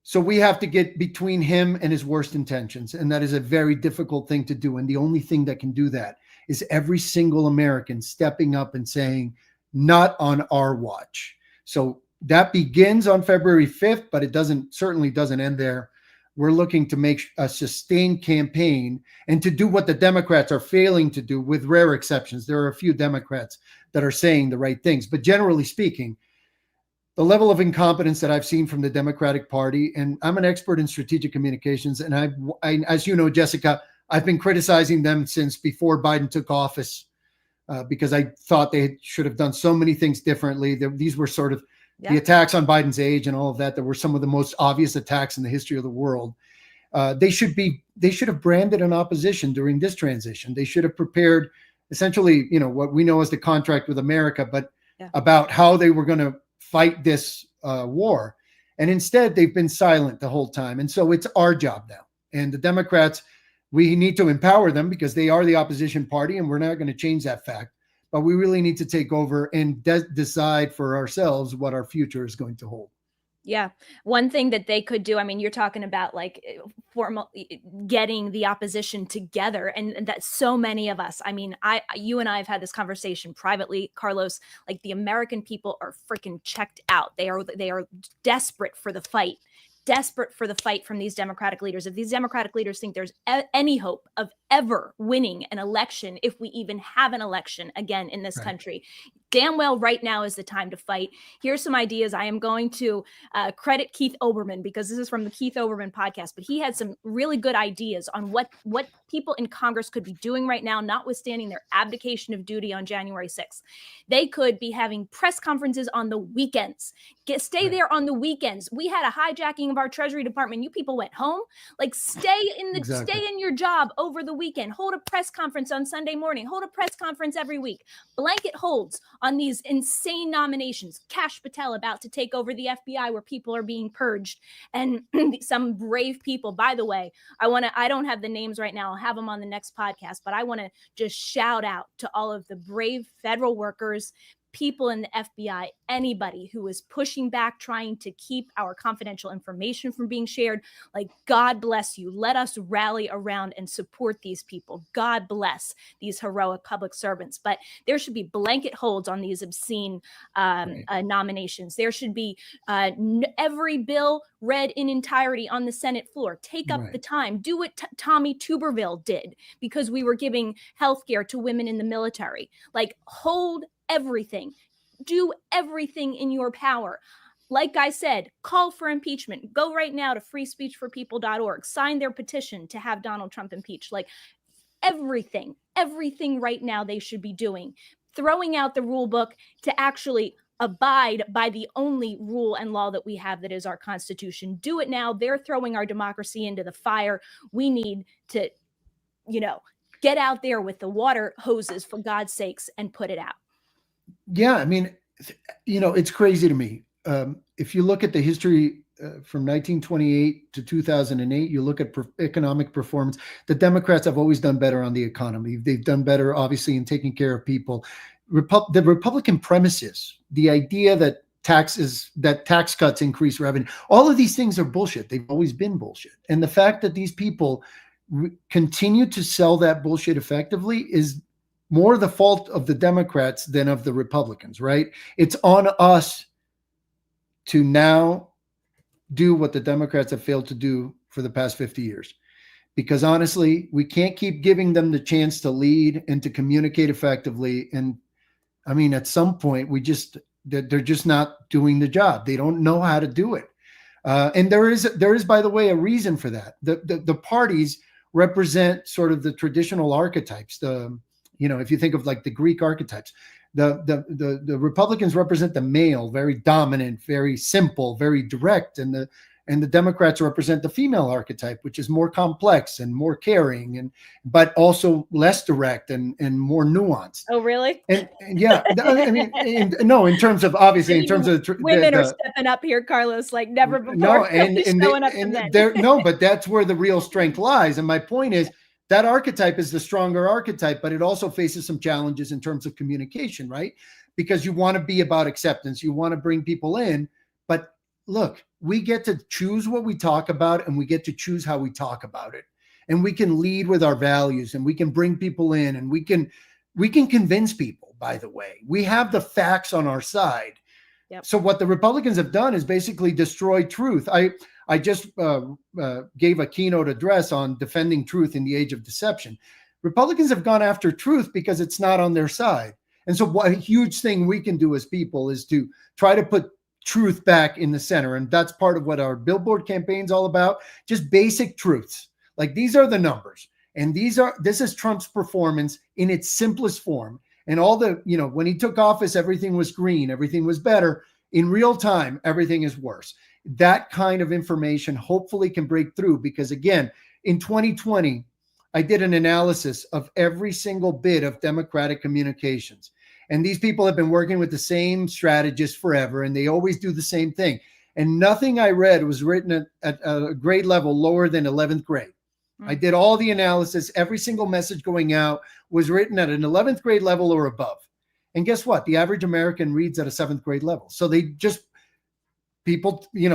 So we have to get between him and his worst intentions. And that is a very difficult thing to do. And the only thing that can do that is every single American stepping up and saying, not on our watch. So that begins on February 5th, but it certainly doesn't end there. We're looking to make a sustained campaign and to do what the Democrats are failing to do, with rare exceptions. There are a few Democrats that are saying the right things, but generally speaking, the level of incompetence that I've seen from the Democratic Party, and I'm an expert in strategic communications, and I, as you know, Jessica, I've been criticizing them since before Biden took office, because I thought they should have done so many things differently. These were sort of the attacks on Biden's age and all of that were some of the most obvious attacks in the history of the world. They should have branded an opposition during this transition. They should have prepared essentially, what we know as the contract with America, but about how they were going to fight this war. And instead, they've been silent the whole time. And so it's our job now. And the Democrats, we need to empower them because they are the opposition party, and we're not going to change that fact. But we really need to take over and decide for ourselves what our future is going to hold. Yeah. One thing that they could do, I mean, you're talking about like getting the opposition together, and that so many of us, I mean, you and I have had this conversation privately, Carlos, like the American people are freaking checked out. They are desperate for the fight. Desperate for the fight from these Democratic leaders. If these Democratic leaders think there's any hope of ever winning an election, if we even have an election again in this country, damn well right now is the time to fight. Here's some ideas. I am going to credit Keith Olbermann, because this is from the Keith Olbermann podcast, but he had some really good ideas on what people in Congress could be doing right now, notwithstanding their abdication of duty on January 6th. They could be having press conferences on the weekends. Stay there on the weekends. We had a hijacking of our Treasury Department. You people went home. Like, stay in your job over the weekend. Hold a press conference on Sunday morning. Hold a press conference every week. Blanket holds on these insane nominations. Kash Patel about to take over the FBI where people are being purged, and some brave people. By the way, I don't have the names right now. I'll have them on the next podcast, but I want to just shout out to all of the brave federal workers, people in the FBI, anybody who is pushing back, trying to keep our confidential information from being shared. Like, God bless you. Let us rally around and support these people. God bless these heroic public servants. But there should be blanket holds on these obscene nominations. There should be every bill read in entirety on the Senate floor. Take up the time. Do what Tommy Tuberville did, because we were giving healthcare to women in the military. Like, hold everything. Do everything in your power. Like I said, call for impeachment. Go right now to freespeechforpeople.org. Sign their petition to have Donald Trump impeached. Like, everything right now they should be doing. Throwing out the rule book to actually abide by the only rule and law that we have, that is our Constitution. Do it now. They're throwing our democracy into the fire. We need to, get out there with the water hoses, for God's sakes, and put it out. Yeah, I mean, it's crazy to me. If you look at the history from 1928 to 2008, you look at economic performance, the Democrats have always done better on the economy. They've done better, obviously, in taking care of people. The Republican premises, the idea that tax cuts increase revenue, all of these things are bullshit. They've always been bullshit. And the fact that these people continue to sell that bullshit effectively is more the fault of the Democrats than of the Republicans, right? It's on us to now do what the Democrats have failed to do for the past 50 years. Because honestly, we can't keep giving them the chance to lead and to communicate effectively. And I mean, at some point, they're just not doing the job. They don't know how to do it. And there is, by the way, a reason for that. The parties represent sort of the traditional archetypes. If you think of like the Greek archetypes, the Republicans represent the male, very dominant, very simple, very direct, and the Democrats represent the female archetype, which is more complex and more caring, but also less direct and more nuanced. Oh, really? And yeah, I mean, in terms of obviously, in terms of women are stepping up here, Carlos, like never before. But that's where the real strength lies. And my point is, that archetype is the stronger archetype, but it also faces some challenges in terms of communication, right? Because you want to be about acceptance. You want to bring people in. But look, we get to choose what we talk about, and we get to choose how we talk about it. And we can lead with our values, and we can bring people in, and we can convince people, by the way. We have the facts on our side. Yep. So what the Republicans have done is basically destroy truth. I just gave a keynote address on defending truth in the age of deception. Republicans have gone after truth because it's not on their side. And so what a huge thing we can do as people is to try to put truth back in the center. And that's part of what our billboard campaign is all about. Just basic truths. Like, these are the numbers. And this is Trump's performance in its simplest form. And all when he took office, everything was green, everything was better. In real time, everything is worse. That kind of information hopefully can break through, because again, in 2020, I did an analysis of every single bit of Democratic communications. And these people have been working with the same strategists forever, and they always do the same thing. And nothing I read was written at a grade level lower than 11th grade. I did all the analysis. Every single message going out was written at an 11th grade level or above. And guess what? The average American reads at a 7th grade level. So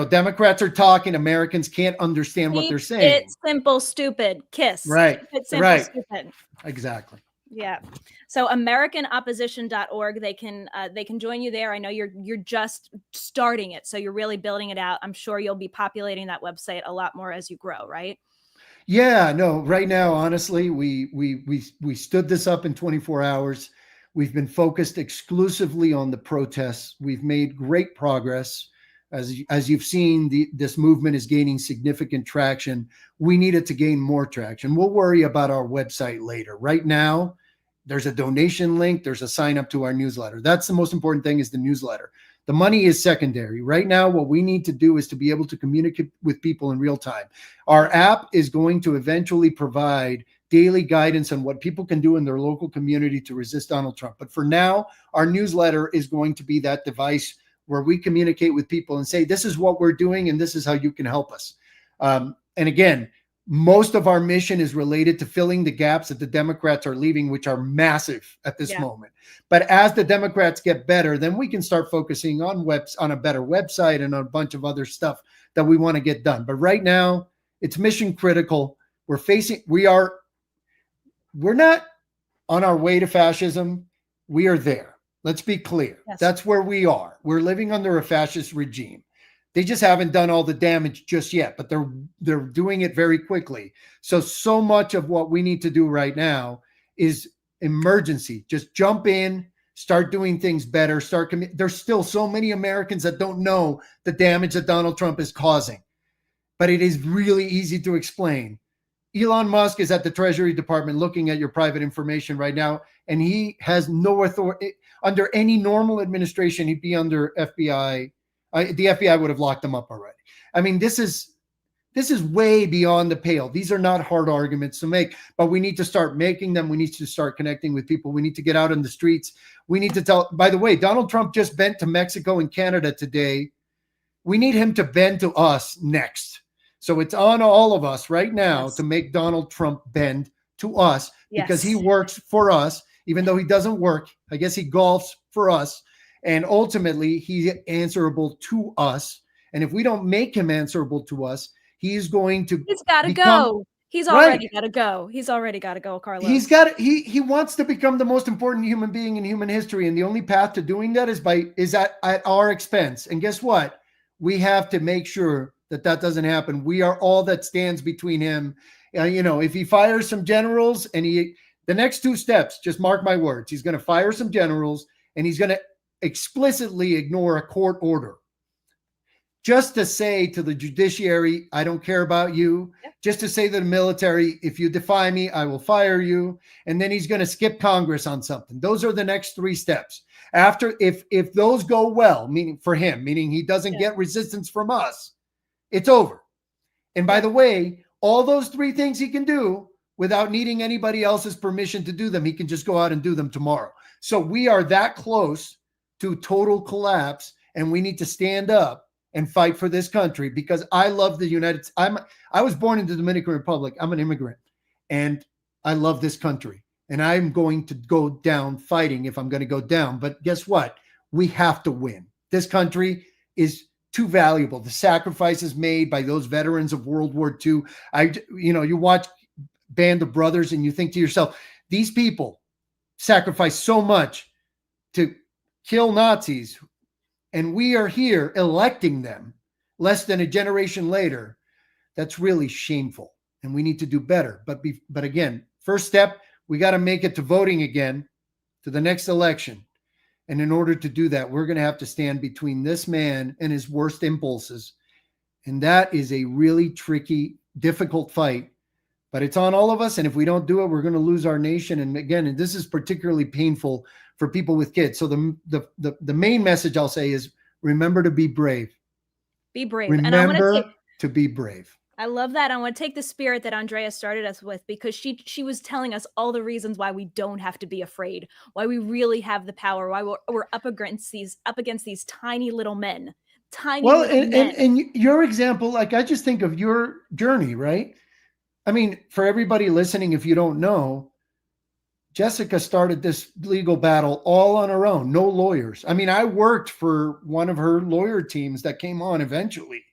Democrats are talking. Americans can't understand what they're saying. It's simple, stupid. KISS. Right. Simple, stupid. Exactly. Yeah. So AmericanOpposition.org, they can join you there. I know you're just starting it, so you're really building it out. I'm sure you'll be populating that website a lot more as you grow, right? Yeah, no, right now, honestly, we stood this up in 24 hours. We've been focused exclusively on the protests. We've made great progress. As you've seen, this movement is gaining significant traction. We need it to gain more traction. We'll worry about our website later. Right now, there's a donation link. There's a sign up to our newsletter. That's the most important thing, is the newsletter. The money is secondary. Right now, what we need to do is to be able to communicate with people in real time. Our app is going to eventually provide daily guidance on what people can do in their local community to resist Donald Trump. But for now, our newsletter is going to be that device where we communicate with people and say, this is what we're doing and this is how you can help us. And again, most of our mission is related to filling the gaps that the Democrats are leaving, which are massive at this moment. But as the Democrats get better, then we can start focusing on a better website and a bunch of other stuff that we want to get done. But right now, it's mission critical. We're not on our way to fascism. We are there. Let's be clear. Yes. That's where we are. We're living under a fascist regime. They just haven't done all the damage just yet, but they're doing it very quickly. So much of what we need to do right now is emergency. Just jump in, start doing things better. There's still so many Americans that don't know the damage that Donald Trump is causing, but it is really easy to explain. Elon Musk is at the Treasury Department looking at your private information right now, and he has no authority. Under any normal administration, he'd be under FBI. The FBI would have locked him up already. I mean, this is way beyond the pale. These are not hard arguments to make, but we need to start making them. We need to start connecting with people. We need to get out in the streets. We need to tell, by the way, Donald Trump just bent to Mexico and Canada today. We need him to bend to us next. So it's on all of us right now to make Donald Trump bend to us because he works for us, even though he doesn't work. I guess he golfs for us. And ultimately, he's answerable to us. And if we don't make him answerable to us, he's going to. He's got to go. He's already got to go. He's already got to go, Carlos. He wants to become the most important human being in human history. And the only path to doing that is at our expense. And guess what? We have to make sure that doesn't happen. We are all that stands between him. If he fires some generals and the next two steps, just mark my words, he's going to fire some generals and he's going to explicitly ignore a court order just to say to the judiciary, I don't care about you. Just to say to the military, if you defy me, I will fire you. And then he's going to skip Congress on something. Those are the next three steps. After, if those go well, meaning he doesn't get resistance from us, it's over. And by the way, all those three things he can do without needing anybody else's permission to do them. He can just go out and do them tomorrow. So we are that close to total collapse, and we need to stand up and fight for this country because I love the United States. I was born in the Dominican Republic. I'm an immigrant, and I love this country, and I'm going to go down fighting if I'm going to go down. But guess what? We have to win. This country is too valuable. The sacrifices made by those veterans of World War II. You watch Band of Brothers and you think to yourself, these people sacrificed so much to kill Nazis, and we are here electing them less than a generation later. That's really shameful, and we need to do better. But again, first step, we got to make it to voting again, to the next election. And in order to do that, we're going to have to stand between this man and his worst impulses. And that is a really tricky, difficult fight. But it's on all of us. And if we don't do it, we're going to lose our nation. And again, this is particularly painful for people with kids. So the main message I'll say is remember to be brave. Be brave. Remember to be brave. I love that. I want to take the spirit that Andrea started us with, because she was telling us all the reasons why we don't have to be afraid, why we really have the power, why we're up against these tiny little men. And your example, like I just think of your journey, right? I mean, for everybody listening, if you don't know, Jessica started this legal battle all on her own, no lawyers. I mean, I worked for one of her lawyer teams that came on eventually.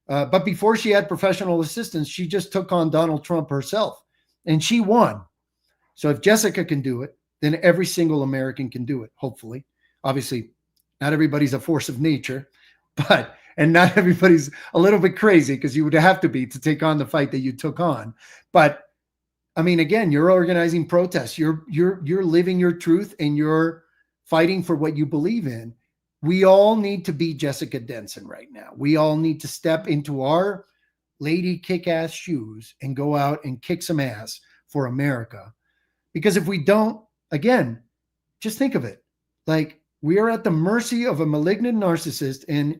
But before she had professional assistance, she just took on Donald Trump herself, and she won. So if Jessica can do it, then every single American can do it, hopefully. Obviously, not everybody's a force of nature, and not everybody's a little bit crazy, because you would have to be to take on the fight that you took on. But I mean, again, you're organizing protests. You're living your truth, and you're fighting for what you believe in. We all need to be Jessica Denson right now. We all need to step into our lady kick-ass shoes and go out and kick some ass for America. Because if we don't, again, just think of it. Like, we are at the mercy of a malignant narcissist, and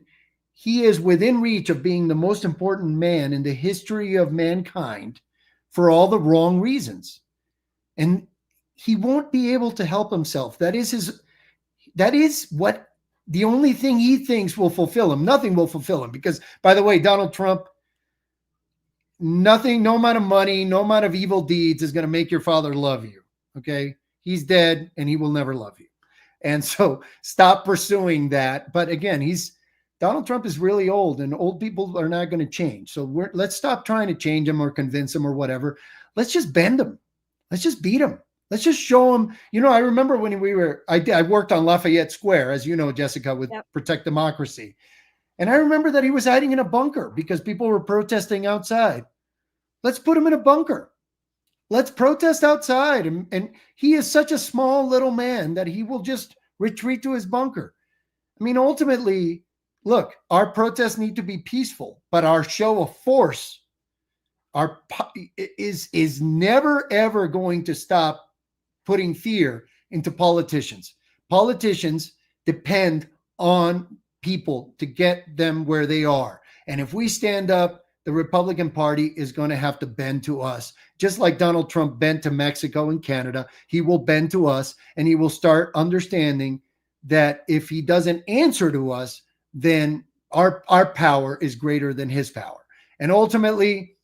he is within reach of being the most important man in the history of mankind for all the wrong reasons. And he won't be able to help himself. That is what the only thing he thinks will fulfill him. Nothing will fulfill him because, by the way, Donald Trump, nothing, no amount of money, no amount of evil deeds is going to make your father love you. Okay. He's dead and he will never love you. And so stop pursuing that. But again, Donald Trump is really old and old people are not going to change. So let's stop trying to change him or convince him or whatever. Let's just bend him. Let's just beat him. Let's just show him. I remember when I worked on Lafayette Square, as you know, Jessica, with Protect Democracy. And I remember that he was hiding in a bunker because people were protesting outside. Let's put him in a bunker. Let's protest outside. And he is such a small little man that he will just retreat to his bunker. I mean, ultimately, look, our protests need to be peaceful, but our show of force is never, ever going to stop putting fear into politicians. Politicians depend on people to get them where they are. And if we stand up, the Republican Party is going to have to bend to us. Just like Donald Trump bent to Mexico and Canada, he will bend to us, and he will start understanding that if he doesn't answer to us, then our power is greater than his power. And ultimately,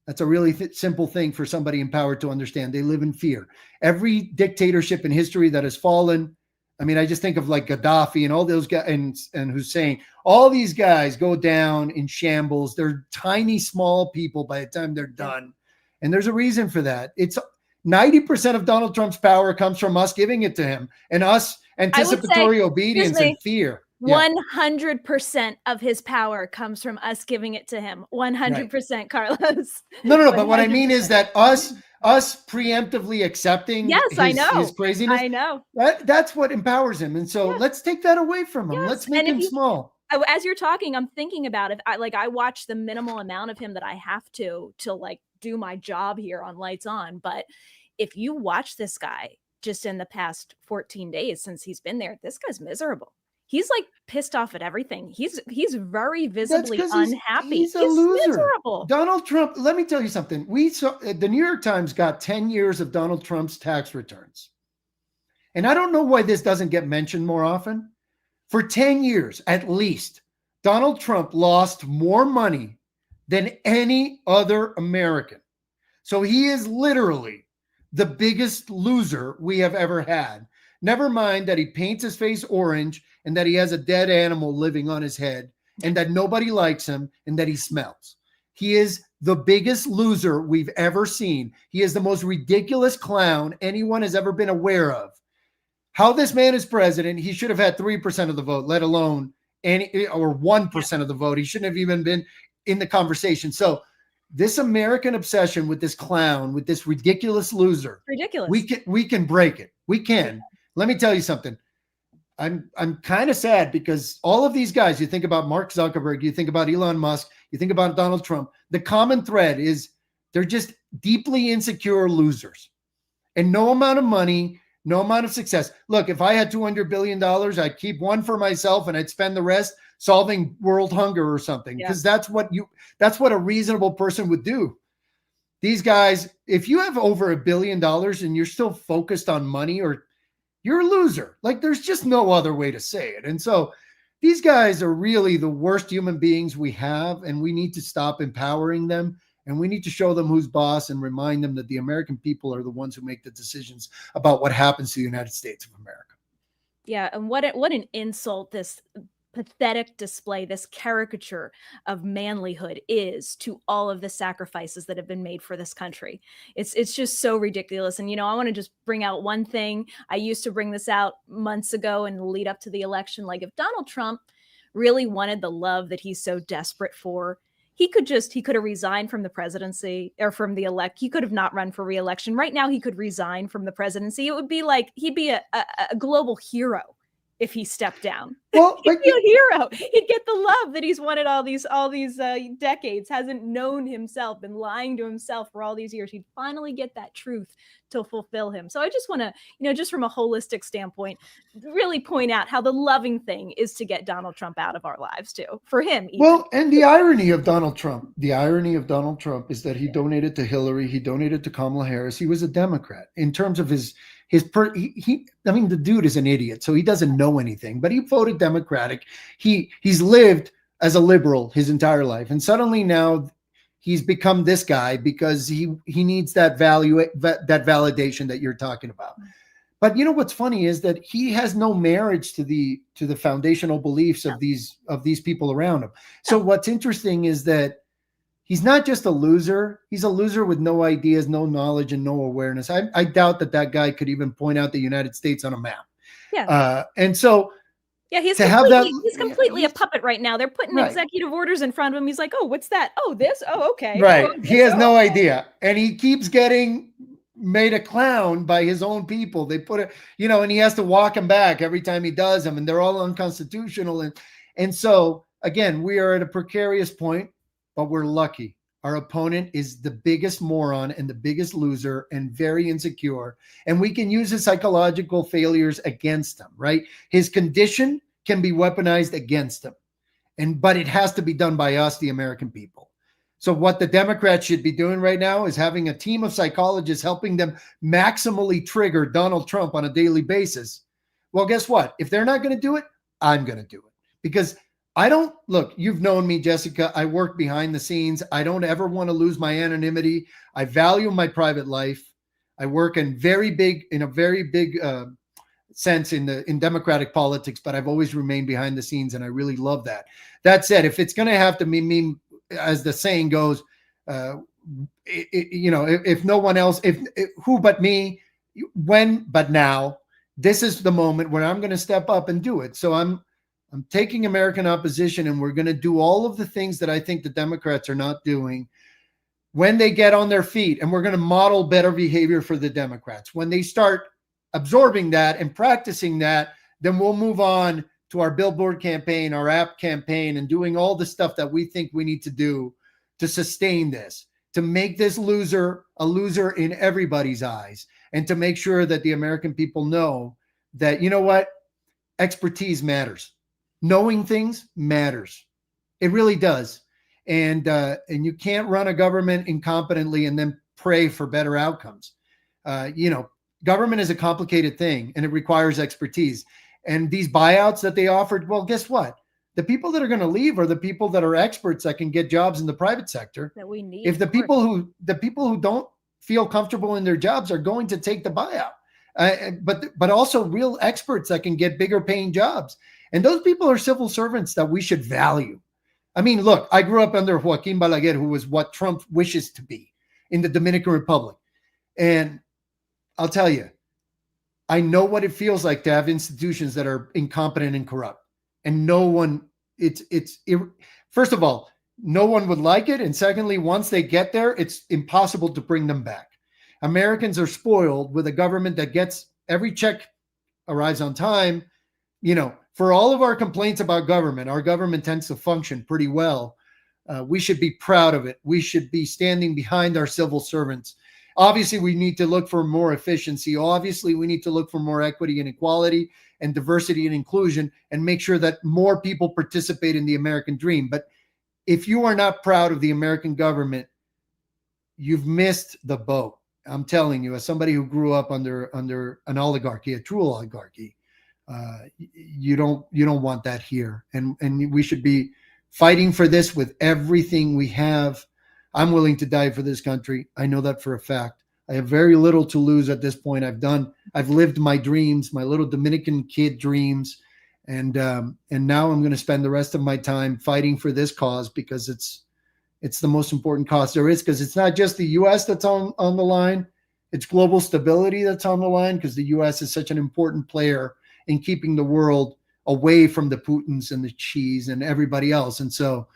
that's a really simple thing for somebody in power to understand. They live in fear. Every dictatorship in history that has fallen, I mean, I just think of like Gaddafi and all those guys and Hussein. All these guys go down in shambles. They're tiny, small people by the time they're done. And there's a reason for that. It's 90% of Donald Trump's power comes from us giving it to him and us anticipatory obedience and fear. 100% of his power comes from us giving it to him. 100%, right. Carlos. No. But what I mean is that us preemptively accepting his craziness. I know. That's what empowers him. And so let's take that away from him. Yes. Let's make him small. As you're talking, I'm thinking about it. I watch the minimal amount of him that I have to like do my job here on Lights On. But if you watch this guy just in the past 14 days since he's been there, this guy's miserable. He's like pissed off at everything. He's very visibly unhappy. He's a loser. Miserable. Donald Trump, let me tell you something. We saw the New York Times got 10 years of Donald Trump's tax returns. And I don't know why this doesn't get mentioned more often. For 10 years, at least, Donald Trump lost more money than any other American. So he is literally the biggest loser we have ever had. Never mind that he paints his face orange and that he has a dead animal living on his head and that nobody likes him and that he smells. He is the biggest loser we've ever seen. He is the most ridiculous clown anyone has ever been aware of. How this man is president, he should have had 3% of the vote, let alone or 1% of the vote. He shouldn't have even been in the conversation. So this American obsession with this clown, with this ridiculous loser, we can break it. We can. Let me tell you something. I'm kind of sad because all of these guys, you think about Mark Zuckerberg, you think about Elon Musk, you think about Donald Trump, the common thread is they're just deeply insecure losers. And no amount of money, no amount of success. Look, if I had $200 billion, I'd keep one for myself and I'd spend the rest solving world hunger or something, because that's what a reasonable person would do. These guys, if you have over $1 billion and you're still focused on money, or you're a loser. Like, there's just no other way to say it. And so these guys are really the worst human beings we have, and we need to stop empowering them, and we need to show them who's boss and remind them that the American people are the ones who make the decisions about what happens to the United States of America. Yeah, and what an insult this pathetic display, this caricature of manlyhood is to all of the sacrifices that have been made for this country. It's just so ridiculous. And, I want to just bring out one thing. I used to bring this out months ago and lead up to the election. Like, if Donald Trump really wanted the love that he's so desperate for, he could have resigned from the presidency or from the he could have not run for re-election. Right now, he could resign from the presidency. It would be like he'd be a global hero if he stepped down. Well, He'd but be a hero. He'd get the love that he's wanted all these decades, hasn't known himself, been lying to himself for all these years. He'd finally get that truth to fulfill him. So I just want to, just from a holistic standpoint, really point out how the loving thing is to get Donald Trump out of our lives too, for him even. Well, and the irony of Donald Trump is that he donated to Hillary, he donated to Kamala Harris. He was a Democrat in terms of I mean, the dude is an idiot, so he doesn't know anything, but he voted Democratic. He's lived as a liberal his entire life, and suddenly now he's become this guy because he needs that validation that you're talking about. But what's funny is that he has no marriage to the foundational beliefs of these people around him. So what's interesting is that he's not just a loser. He's a loser with no ideas, no knowledge, and no awareness. I doubt that guy could even point out the United States on a map. Yeah. And so yeah, he's completely a puppet right now. They're putting executive orders in front of him. He's like, oh, what's that? Oh, this? Oh, okay. Right. Oh, he has no idea. And he keeps getting made a clown by his own people. They put it, and he has to walk him back every time he does them, and they're all unconstitutional. And so again, we are at a precarious point, but we're lucky. Our opponent is the biggest moron and the biggest loser and very insecure. And we can use his psychological failures against him, right? His condition can be weaponized against him. But it has to be done by us, the American people. So what the Democrats should be doing right now is having a team of psychologists helping them maximally trigger Donald Trump on a daily basis. Well, guess what? If they're not going to do it, I'm going to do it. Because you've known me, Jessica. I work behind the scenes. I don't ever want to lose my anonymity. I value my private life. I work in a very big sense in democratic politics, but I've always remained behind the scenes, and I really love that. That said, if it's going to have to be me, as the saying goes, if no one else, if who but me, when but now, this is the moment where I'm going to step up and do it. So I'm taking American opposition, and we're going to do all of the things that I think the Democrats are not doing when they get on their feet, and we're going to model better behavior for the Democrats. When they start absorbing that and practicing that, then we'll move on to our billboard campaign, our app campaign, and doing all the stuff that we think we need to do to sustain this, to make this loser a loser in everybody's eyes, and to make sure that the American people know that, expertise matters. Knowing things matters. It really does. And you can't run a government incompetently and then pray for better outcomes. Government is a complicated thing, and it requires expertise. And these buyouts that they offered, well, guess what? The people that are going to leave are the people that are experts that can get jobs in the private sector. That we need. If the people who don't feel comfortable in their jobs are going to take the buyout, but also real experts that can get bigger paying jobs. And those people are civil servants that we should value. I mean, look, I grew up under Joaquin Balaguer, who was what Trump wishes to be in the Dominican Republic. And I'll tell you, I know what it feels like to have institutions that are incompetent and corrupt. And no one, first of all, no one would like it. And secondly, once they get there, it's impossible to bring them back. Americans are spoiled with a government that gets every check arrives on time. For all of our complaints about government, our government tends to function pretty well. We should be proud of it. We should be standing behind our civil servants. Obviously, we need to look for more efficiency. Obviously, we need to look for more equity and equality and diversity and inclusion, and make sure that more people participate in the American dream. But if you are not proud of the American government, you've missed the boat. I'm telling you, as somebody who grew up under an oligarchy, a true oligarchy, you don't want that here. And we should be fighting for this with everything we have. I'm willing to die for this country. I know that for a fact. I have very little to lose at this point. I've lived my dreams, my little Dominican kid dreams. And now I'm going to spend the rest of my time fighting for this cause, because it's the most important cause there is, because it's not just the U.S. that's on the line. It's global stability that's on the line, because the U.S. is such an important player in keeping the world away from the Putins and the Xis and everybody else. And so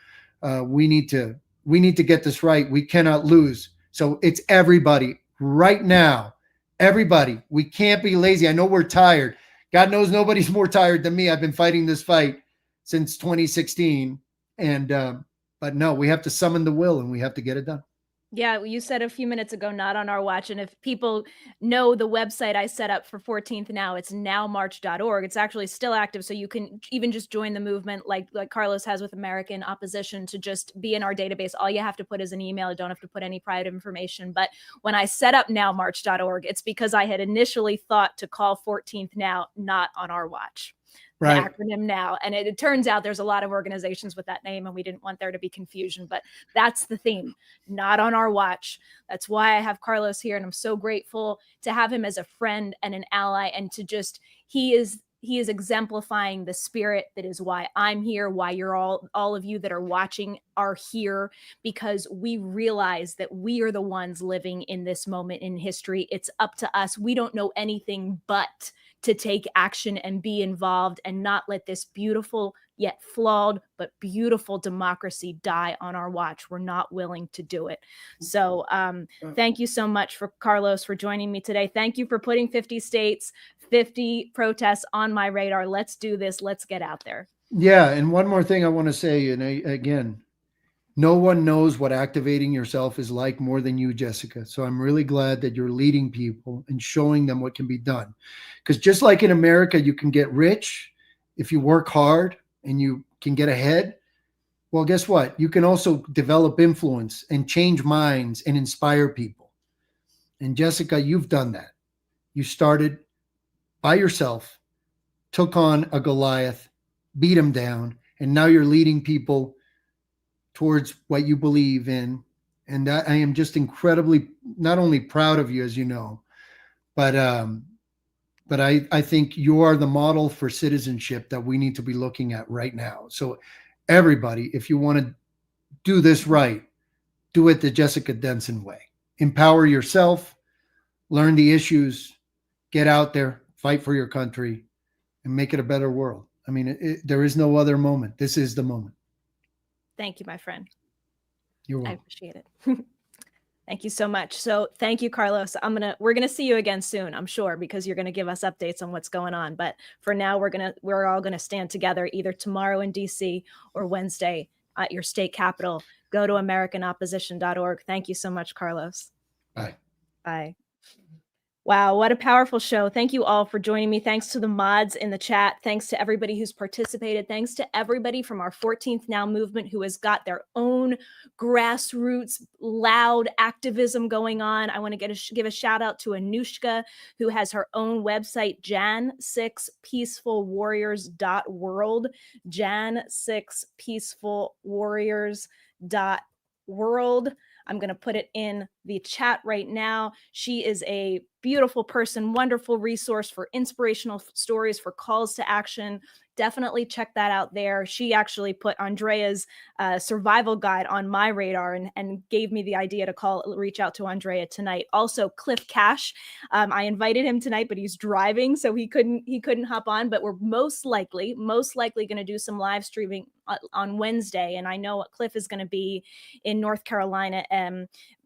we need to get this right. We cannot lose. So it's everybody right now. Everybody. We can't be lazy. I know we're tired. God knows nobody's more tired than me. I've been fighting this fight since 2016. But no, we have to summon the will and we have to get it done. Yeah, you said a few minutes ago, not on our watch. And if people know the website I set up for 14th Now, it's nowmarch.org. It's actually still active. So you can even just join the movement like Carlos has with American Opposition to just be in our database. All you have to put is an email. You don't have to put any private information. But when I set up nowmarch.org, it's because I had initially thought to call 14th Now, not on our watch. Right. The acronym NOW. And it turns out there's a lot of organizations with that name, and we didn't want there to be confusion, but that's the theme, not on our watch. That's why I have Carlos here, and I'm so grateful to have him as a friend and an ally, and to just, he is exemplifying the spirit that is why I'm here, why you're all of you that are watching are here, because we realize that we are the ones living in this moment in history. It's up to us. We don't know anything but to take action and be involved and not let this beautiful yet flawed but beautiful democracy die on our watch. We're not willing to do it. So thank you so much for Carlos for joining me today. Thank you for putting 50 states, 50 protests on my radar. Let's do this. Let's get out there. Yeah. And one more thing I want to say, and again, no one knows what activating yourself is like more than you, Jessica. So I'm really glad that you're leading people and showing them what can be done. Because just like in America, you can get rich if you work hard and you can get ahead. Well, guess what? You can also develop influence and change minds and inspire people. And Jessica, you've done that. You started by yourself, took on a Goliath, beat him down, and now you're leading people towards what you believe in. And I am just incredibly not only proud of you, as you know, but I think you are the model for citizenship that we need to be looking at right now. So everybody, if you want to do this right, do it the Jessica Denson way. Empower yourself, learn the issues, get out there, fight for your country, and make it a better world. I mean, there is no other moment. This is the moment. Thank you, my friend. You're welcome. I appreciate it. Thank you so much. So thank you, Carlos. We're gonna see you again soon, I'm sure, because you're gonna give us updates on what's going on. But for now, we're all gonna stand together either tomorrow in DC or Wednesday at your state capital. Go to AmericanOpposition.org. Thank you so much, Carlos. Bye. Bye. Wow, what a powerful show. Thank you all for joining me. Thanks to the mods in the chat. Thanks to everybody who's participated. Thanks to everybody from our 14th Now movement who has got their own grassroots, loud activism going on. I want to give a shout out to Anushka, who has her own website, jan6peacefulwarriors.world, jan6peacefulwarriors.world. I'm going to put it in the chat right now. She is a beautiful person, wonderful resource for inspirational stories, for calls to action. Definitely check that out there. She actually put Andrea's survival guide on my radar and gave me the idea to reach out to Andrea tonight. Also, Cliff Cash. I invited him tonight, but he's driving, so he couldn't hop on. But we're most likely going to do some live streaming on Wednesday. And I know Cliff is going to be in North Carolina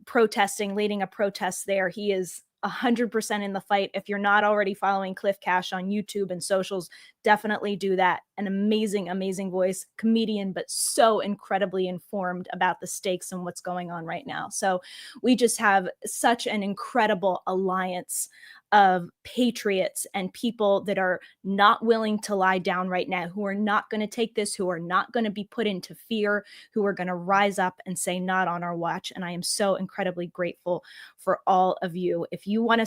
protesting, leading a protest there. He is 100% in the fight. If you're not already following Cliff Cash on YouTube and socials, definitely do that. An amazing, amazing voice, comedian, but so incredibly informed about the stakes and what's going on right now. So we just have such an incredible alliance of patriots and people that are not willing to lie down right now, who are not going to take this, who are not going to be put into fear, who are going to rise up and say, not on our watch. And I am so incredibly grateful for all of you. If you want to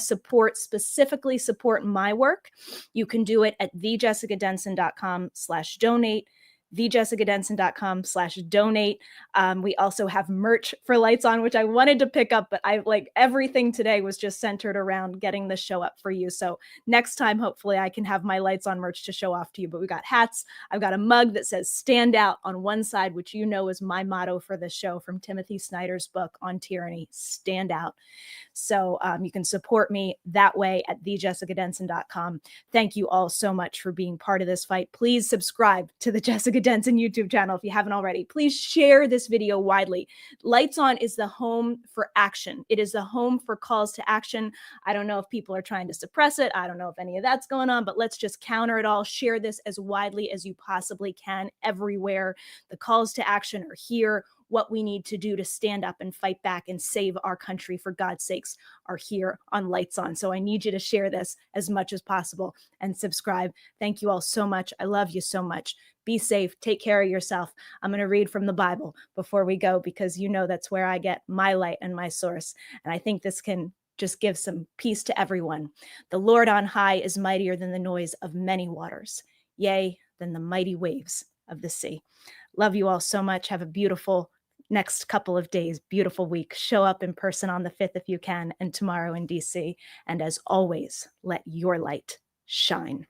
specifically support my work, you can do it at thejessicadenson.com/donate. thejessicadenson.com/donate. We also have merch for Lights On, which I wanted to pick up, but everything today was just centered around getting the show up for you. So next time, hopefully I can have my Lights On merch to show off to you. But we got hats. I've got a mug that says stand out on one side, which you know is my motto for this show, from Timothy Snyder's book on tyranny, stand out. So you can support me that way at thejessicadenson.com. Thank you all so much for being part of this fight. Please subscribe to the Jessica Jessica Denson YouTube channel if you haven't already. Please share this video widely. Lights On is the home for action. It is the home for calls to action. I don't know if people are trying to suppress it. I don't know if any of that's going on, but let's just counter it all. Share this as widely as you possibly can everywhere. The calls to action are here. What we need to do to stand up and fight back and save our country, for God's sakes, are here on Lights On. So I need you to share this as much as possible and subscribe. Thank you all so much. I love you so much. Be safe. Take care of yourself. I'm going to read from the Bible before we go, because you know that's where I get my light and my source. And I think this can just give some peace to everyone. The Lord on high is mightier than the noise of many waters, yea, than the mighty waves of the sea. Love you all so much. Have a beautiful next couple of days, beautiful week. Show up in person on the 5th if you can, and tomorrow in DC. And as always, let your light shine.